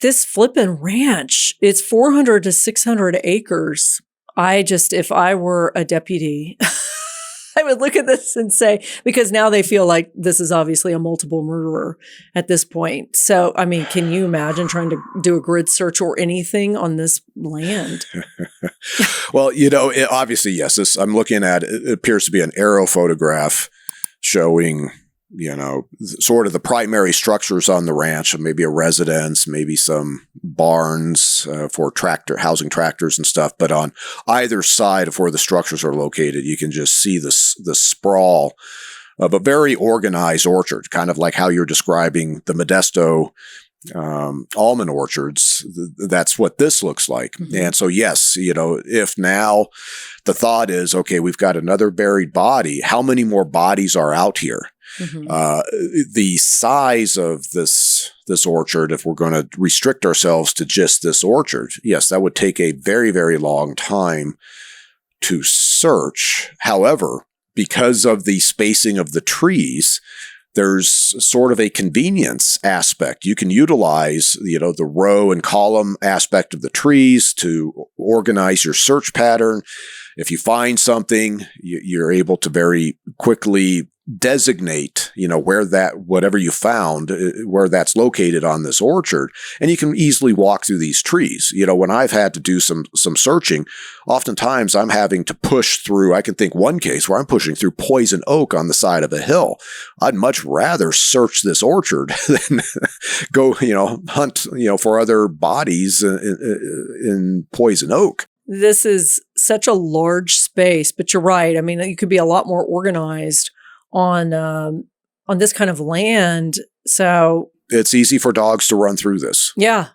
S3: this flippin' ranch. It's 400 to 600 acres. If I were a deputy, I would look at this and say, because now they feel like this is obviously a multiple murderer at this point. So, I mean, can you imagine trying to do a grid search or anything on this land?
S2: Well, obviously, yes, I'm looking at, it appears to be an aerial photograph showing, sort of the primary structures on the ranch, maybe a residence, maybe some barns for housing tractors and stuff. But on either side of where the structures are located, you can just see the sprawl of a very organized orchard, kind of like how you're describing the Modesto almond orchards. That's what this looks like. Mm-hmm. And so, yes, if now the thought is, okay, we've got another buried body, how many more bodies are out here? Mm-hmm. The size of this orchard, if we're going to restrict ourselves to just this orchard, yes, that would take a very, very long time to search. However, because of the spacing of the trees, there's sort of a convenience aspect. You can utilize, the row and column aspect of the trees to organize your search pattern. If you find something, you're able to very quickly designate, whatever you found, where that's located on this orchard. And you can easily walk through these trees. When I've had to do some searching, oftentimes I'm having to push through. I can think one case where I'm pushing through poison oak on the side of a hill. I'd much rather search this orchard than go, hunt, for other bodies in poison oak.
S3: This is such a large space, but you're right. I mean, you could be a lot more organized on this kind of land. So
S2: it's easy for dogs to run through this.
S3: Yeah,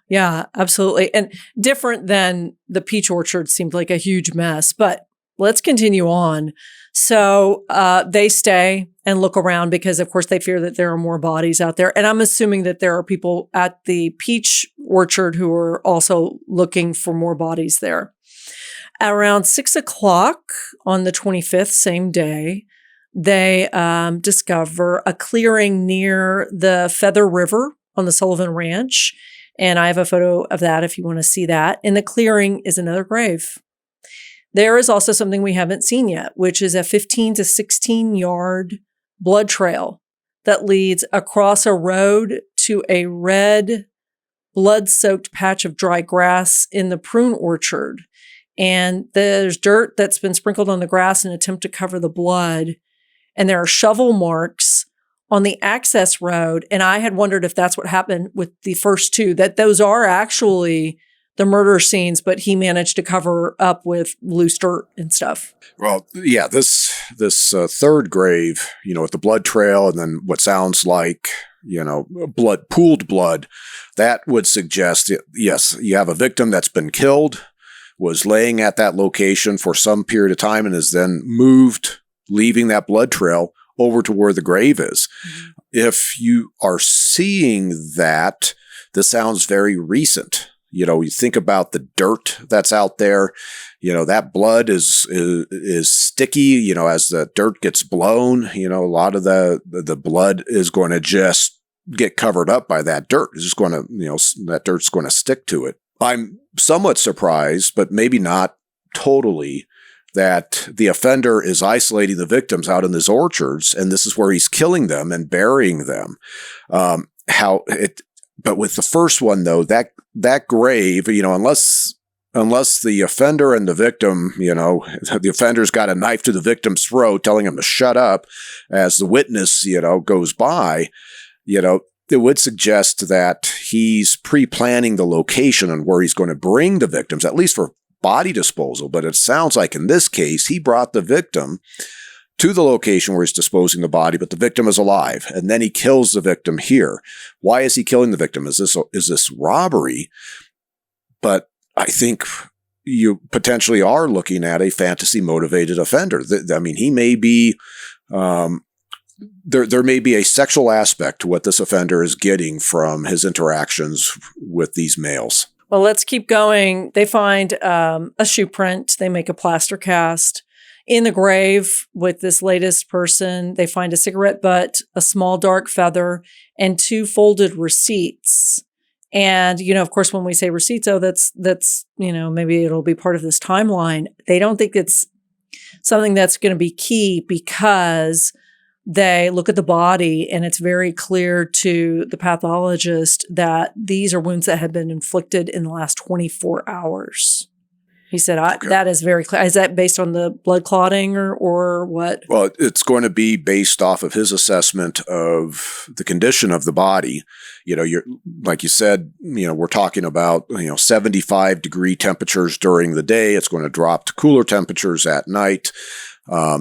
S3: absolutely. And different than the peach orchard seemed like a huge mess, but let's continue on. So they stay and look around because, of course, they fear that there are more bodies out there. And I'm assuming that there are people at the peach orchard who are also looking for more bodies there. Around 6:00 on the 25th, same day, they discover a clearing near the Feather River on the Sullivan Ranch. And I have a photo of that if you want to see that. In the clearing is another grave. There is also something we haven't seen yet, which is a 15 to 16 yard blood trail that leads across a road to a red blood-soaked patch of dry grass in the prune orchard. And there's dirt that's been sprinkled on the grass in an attempt to cover the blood. And there are shovel marks on the access road. And I had wondered if that's what happened with the first two, that those are actually the murder scenes, but he managed to cover up with loose dirt and stuff.
S2: Well, yeah, this third grave, with the blood trail and then what sounds like, pooled blood, that would suggest, yes, you have a victim that's been killed, was laying at that location for some period of time and is then moved, leaving that blood trail over to where the grave is. Mm-hmm. If you are seeing that, this sounds very recent. You think about the dirt that's out there, that blood is sticky, as the dirt gets blown, a lot of the blood is going to just get covered up by that dirt. It's just going to, that dirt's going to stick to it. I'm somewhat surprised, but maybe not totally, that the offender is isolating the victims out in his orchards, and this is where he's killing them and burying them. But with the first one, though, that grave, unless the offender and the victim, the offender's got a knife to the victim's throat, telling him to shut up as the witness, goes by, it would suggest that he's pre-planning the location and where he's going to bring the victims, at least for body disposal. But it sounds like in this case, he brought the victim to the location where he's disposing the body, but the victim is alive, and then he kills the victim here. Why is he killing the victim? Is this robbery? But I think you potentially are looking at a fantasy-motivated offender. I mean, he may be there may be a sexual aspect to what this offender is getting from his interactions with these males.
S3: Well, let's keep going. They find a shoe print. They make a plaster cast. In the grave with this latest person, they find a cigarette butt, a small dark feather, and 2 folded receipts. And, of course, when we say receipts, that's maybe it'll be part of this timeline. They don't think it's something that's going to be key because they look at the body and it's very clear to the pathologist that these are wounds that have been inflicted in the last 24 hours. He said,
S2: okay.
S3: That is very clear. Is that based on the blood clotting or what?
S2: Well, it's going to be based off of his assessment of the condition of the body. You're like you said, we're talking about, 75 degree temperatures during the day. It's going to drop to cooler temperatures at night.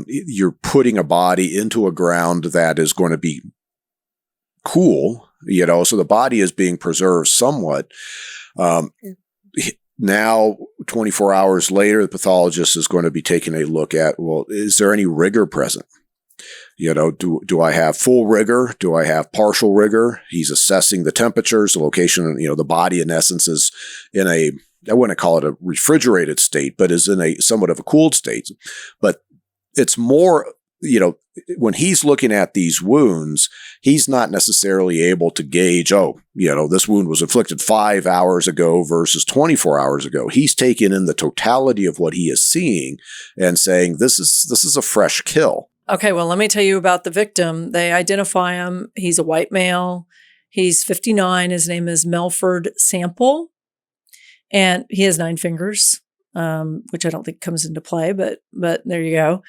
S2: You're putting a body into a ground that is going to be cool, so the body is being preserved somewhat. Now, 24 hours later, the pathologist is going to be taking a look at, well, is there any rigor present? Do I have full rigor? Do I have partial rigor? He's assessing the temperatures, the location, the body in essence is in I wouldn't call it a refrigerated state, but is in a somewhat of a cooled state. But it's more, when he's looking at these wounds, he's not necessarily able to gauge, this wound was inflicted 5 hours ago versus 24 hours ago. He's taking in the totality of what he is seeing and saying, this is a fresh kill.
S3: Okay, well, let me tell you about the victim. They identify him. He's a white male. He's 59. His name is Melford Sample, and he has 9 fingers, which I don't think comes into play, but there you go.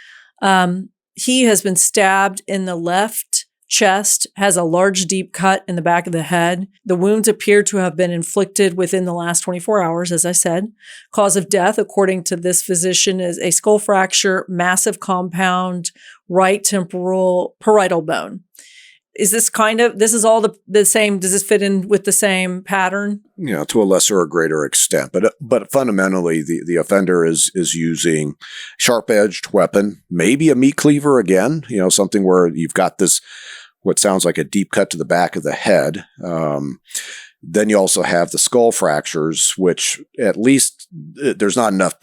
S3: He has been stabbed in the left chest, has a large deep cut in the back of the head. The wounds appear to have been inflicted within the last 24 hours, as I said. Cause of death, according to this physician, is a skull fracture, massive compound, right temporal parietal bone. Is this this is all the same? Does this fit in with the same pattern?
S2: To a lesser or greater extent. But fundamentally, the offender is using sharp-edged weapon, maybe a meat cleaver again, something where you've got this, what sounds like a deep cut to the back of the head. Then you also have the skull fractures, which at least there's not enough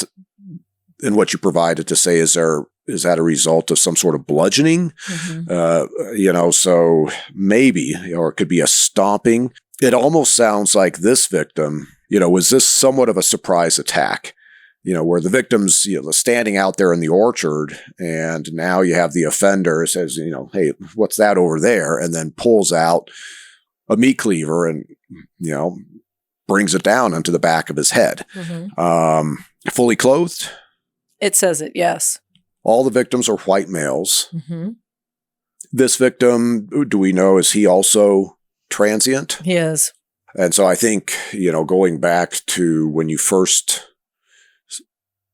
S2: in what you provided to say, is that a result of some sort of bludgeoning? Mm-hmm. So maybe, or it could be a stomping. It almost sounds like this victim, was this somewhat of a surprise attack? Where the victim's, standing out there in the orchard, and now you have the offender says, hey, what's that over there? And then pulls out a meat cleaver and, brings it down onto the back of his head. Mm-hmm. Fully clothed?
S3: It says it, yes.
S2: All the victims are white males.
S3: Mm-hmm.
S2: This victim, do we know, is he also transient?
S3: He is.
S2: And so I think, going back to when you first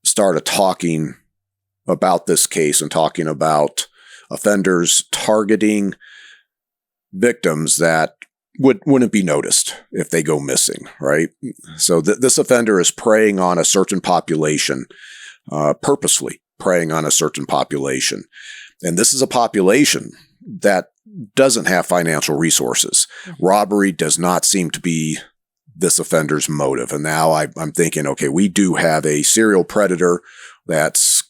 S2: started talking about this case and talking about offenders targeting victims that wouldn't be noticed if they go missing, right? So this offender is preying on a certain population, purposefully preying on a certain population. And this is a population that doesn't have financial resources. Robbery does not seem to be this offender's motive. And now I'm thinking, okay, we do have a serial predator that's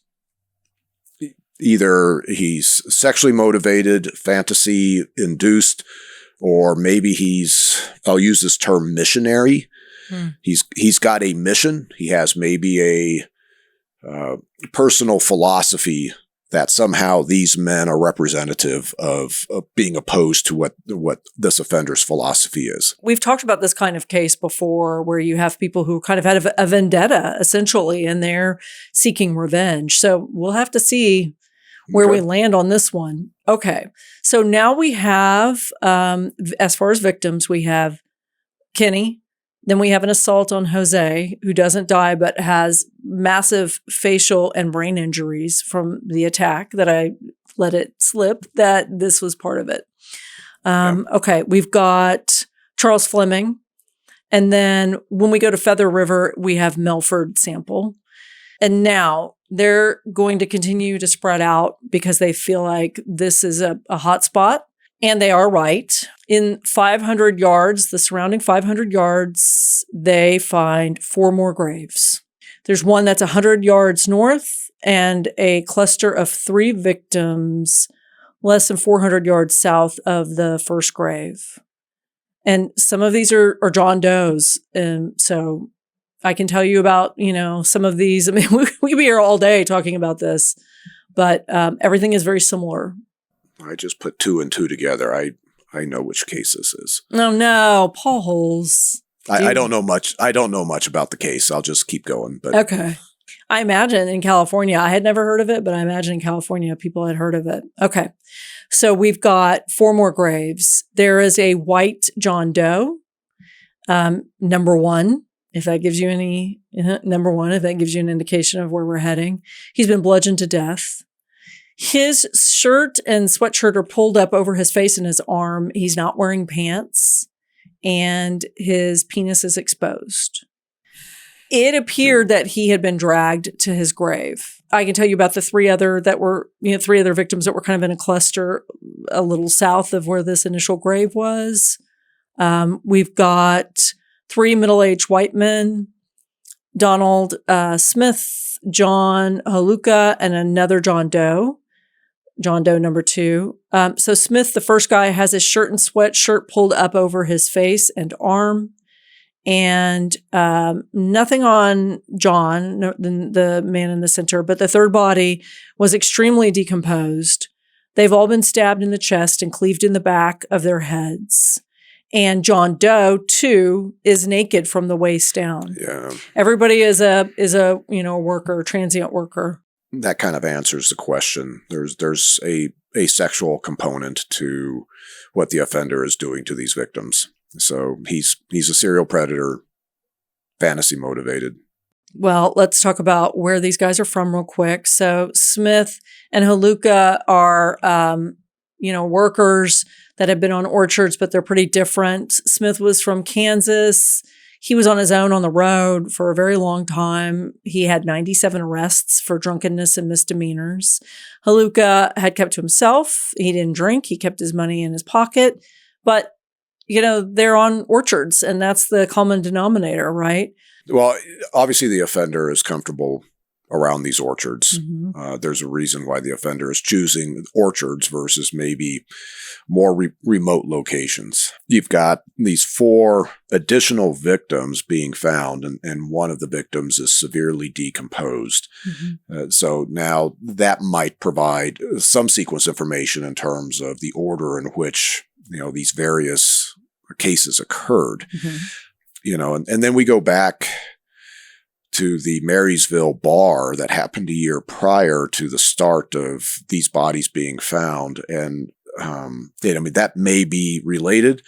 S2: either he's sexually motivated, fantasy induced, or maybe I'll use this term, missionary. He's got a mission. He has maybe a personal philosophy that somehow these men are representative of being opposed to what this offender's philosophy is.
S3: We've talked about this kind of case before where you have people who kind of had a vendetta, essentially, and they're seeking revenge. So we'll have to see where we land on this one. Okay. So now we have, as far as victims, we have Kenny. Then we have an assault on Jose, who doesn't die, but has massive facial and brain injuries from the attack that I let it slip that this was part of it. Okay. We've got Charles Fleming. And then when we go to Feather River, we have Melford Sample. And now they're going to continue to spread out because they feel like this is a hot spot. And they are right. In 500 yards, the surrounding 500 yards, they find 4 more graves. There's one that's 100 yards north and a cluster of 3 victims less than 400 yards south of the first grave. And some of these are John Does. And so I can tell you about, some of these. I mean, we could be here all day talking about this, but everything is very similar.
S2: I just put 2 and 2 together. I know which case this is.
S3: Oh no, Paul Holes.
S2: I don't know much. I don't know much about the case. I'll just keep going. But
S3: okay. I imagine in California, I had never heard of it, but I imagine in California people had heard of it. Okay. So we've got 4 more graves. There is a white John Doe, number 1. If that gives you number 1, if that gives you an indication of where we're heading. He's been bludgeoned to death. His shirt and sweatshirt are pulled up over his face and his arm. He's not wearing pants, and his penis is exposed. It appeared that he had been dragged to his grave. I can tell you about the 3 other victims that were kind of in a cluster a little south of where this initial grave was. We've got 3 middle-aged white men, Donald Smith, John Haluka, and another John Doe. John Doe number 2. So Smith, the first guy, has his shirt and sweatshirt pulled up over his face and arm. And nothing on John, the man in the center, but the third body was extremely decomposed. They've all been stabbed in the chest and cleaved in the back of their heads. And John Doe, too, is naked from the waist down.
S2: Yeah.
S3: Everybody is a worker, transient worker.
S2: That kind of answers the question. There's a sexual component to what the offender is doing to these victims. So he's a serial predator, fantasy motivated.
S3: Well, let's talk about where these guys are from real quick. So Smith and Haluka are, workers that have been on orchards, but they're pretty different. Smith was from Kansas. He was on his own on the road for a very long time. He had 97 arrests for drunkenness and misdemeanors. Haluka had kept to himself. He didn't drink. He kept his money in his pocket. But, they're on orchards, and that's the common denominator, right?
S2: Well, obviously the offender is comfortable around these orchards.
S3: Mm-hmm.
S2: There's a reason why the offender is choosing orchards versus maybe more remote locations. You've got these 4 additional victims being found, and one of the victims is severely decomposed. Mm-hmm. So now that might provide some sequence information in terms of the order in which these various cases occurred. Mm-hmm. And then we go back to the Marysville bar that happened a year prior to the start of these bodies being found. And that may be related.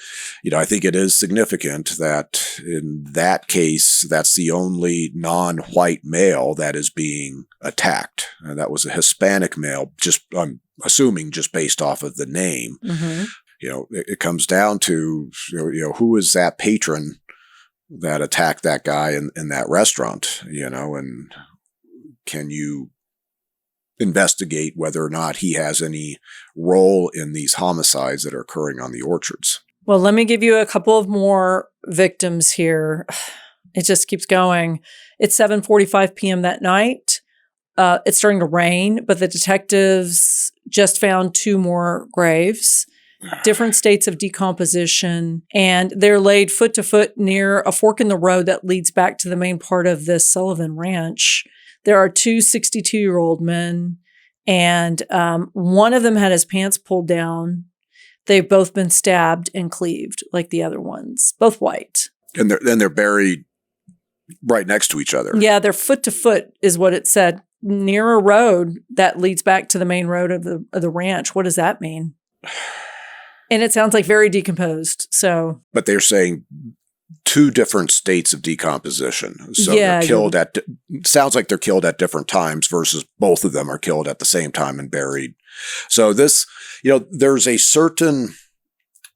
S2: I think it is significant that in that case, that's the only non-white male that is being attacked. And that was a Hispanic male, I'm assuming just based off of the name.
S3: Mm-hmm.
S2: It comes down to, who is that patron that attacked that guy in that restaurant, and can you investigate whether or not he has any role in these homicides that are occurring on the orchards.
S3: Well, let me give you a couple of more victims here. It just keeps going. It's 7:45 p.m. that night. It's starting to rain, but the detectives just found 2 more graves, different states of decomposition, and they're laid foot to foot near a fork in the road that leads back to the main part of this Sullivan Ranch. There are 2 62-year-old men, and one of them had his pants pulled down. They've both been stabbed and cleaved like the other ones, both white.
S2: And they're buried right next to each other.
S3: Yeah, they're foot to foot is what it said, near a road that leads back to the main road of the ranch. What does that mean? And it sounds like very decomposed.
S2: But they're saying 2 different states of decomposition. So
S3: yeah,
S2: they're killed sounds like they're killed at different times versus both of them are killed at the same time and buried. So this, there's a certain,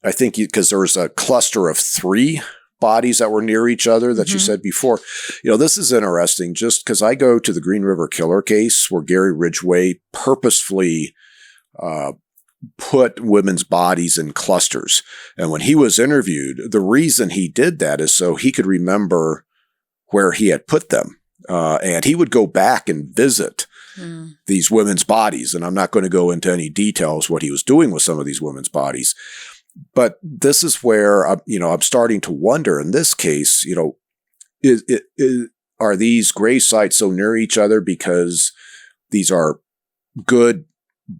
S2: I think, because there was a cluster of 3 bodies that were near each other that you said before. This is interesting just because I go to the Green River Killer case where Gary Ridgway purposefully put women's bodies in clusters. And when he was interviewed, the reason he did that is so he could remember where he had put them. And he would go back and visit these women's bodies. And I'm not going to go into any details what he was doing with some of these women's bodies. But this is where, I'm starting to wonder in this case, are these grave sites so near each other because these are good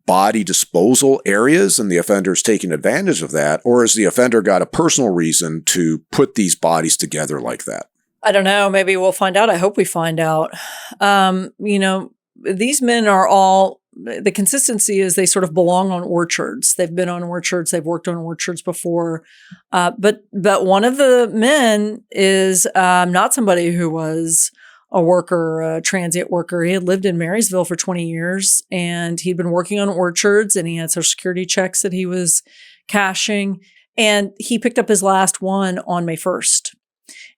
S2: body disposal areas and the offender's taking advantage of that? Or has the offender got a personal reason to put these bodies together like that?
S3: I don't know. Maybe we'll find out. I hope we find out. These men are all, the consistency is they sort of belong on orchards. They've been on orchards. They've worked on orchards before. But one of the men is not somebody who was a worker, a transient worker. He had lived in Marysville for 20 years and he'd been working on orchards and he had Social Security checks that he was cashing. And he picked up his last one on May 1st.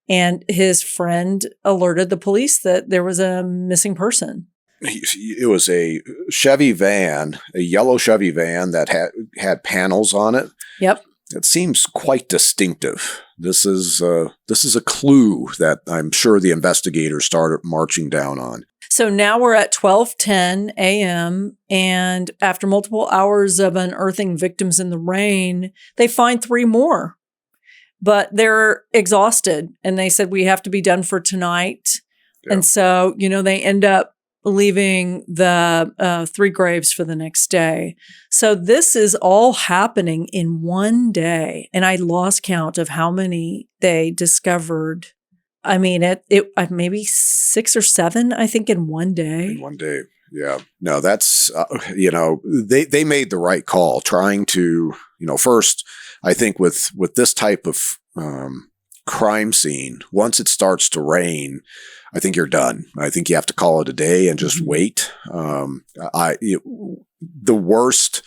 S3: And his friend alerted the police that there was a missing person.
S2: It was a Chevy van, a yellow Chevy van that had panels on it.
S3: Yep.
S2: It seems quite distinctive. This is a clue that I'm sure the investigators started marching down on.
S3: So now we're at 12:10 a.m. and after multiple hours of unearthing victims in the rain, they find 3 more. But they're exhausted and they said we have to be done for tonight. Yeah. And so, they end up leaving the 3 graves for the next day. So this is all happening in one day. And I lost count of how many they discovered. I mean, it maybe 6 or 7, I think, in one day.
S2: In one day. Yeah. No, that's, they made the right call trying to, first, I think with this type of crime scene, once it starts to rain, I think you're done. I think you have to call it a day and just wait. The worst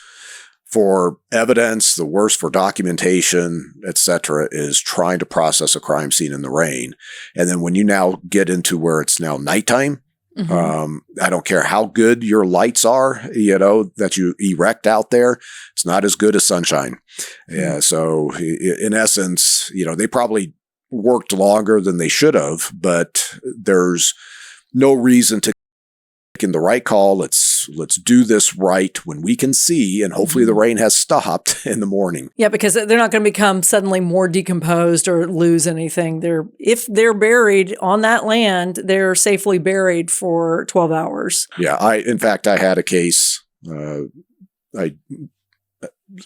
S2: for evidence, the worst for documentation, etc., is trying to process a crime scene in the rain. And then when you now get into where it's now nighttime, I don't care how good your lights are, that you erect out there, it's not as good as sunshine. Yeah. So in essence, they probably worked longer than they should have, but there's no reason to make the right call. Let's do this right when we can see, and hopefully the rain has stopped in the morning.
S3: Yeah, because they're not going to become suddenly more decomposed or lose anything. If they're buried on that land, they're safely buried for 12 hours.
S2: Yeah, in fact, I had a case. I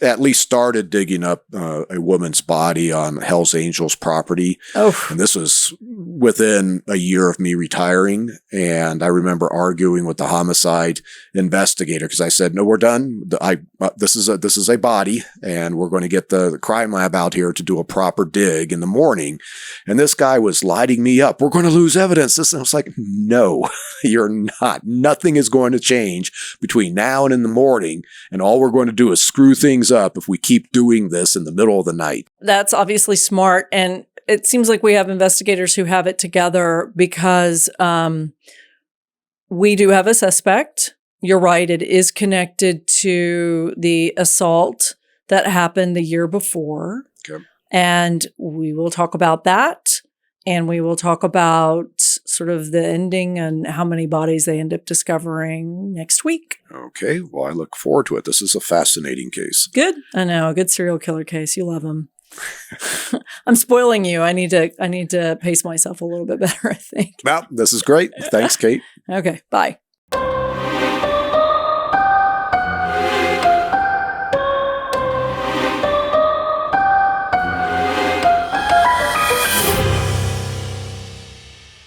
S2: at least started digging up a woman's body on Hell's Angels property. Oh. And this was within a year of me retiring. And I remember arguing with the homicide investigator because I said, no, we're done. this is a body, and we're going to get the crime lab out here to do a proper dig in the morning. And this guy was lighting me up. We're going to lose evidence. And I was like, no, you're not. Nothing is going to change between now and in the morning. And all we're going to do is screw things up if we keep doing this in the middle of the night.
S3: That's obviously smart. And it seems like we have investigators who have it together because we do have a suspect. You're right. It is connected to the assault that happened the year before.
S2: Okay.
S3: And we will talk about that. And we will talk about sort of the ending and how many bodies they end up discovering next week.
S2: Okay. Well, I look forward to it. This is a fascinating case.
S3: Good. I know. A good serial killer case. You love them. I'm spoiling you. I need to pace myself a little bit better, I think.
S2: Well, this is great. Thanks, Kate.
S3: Okay. Bye.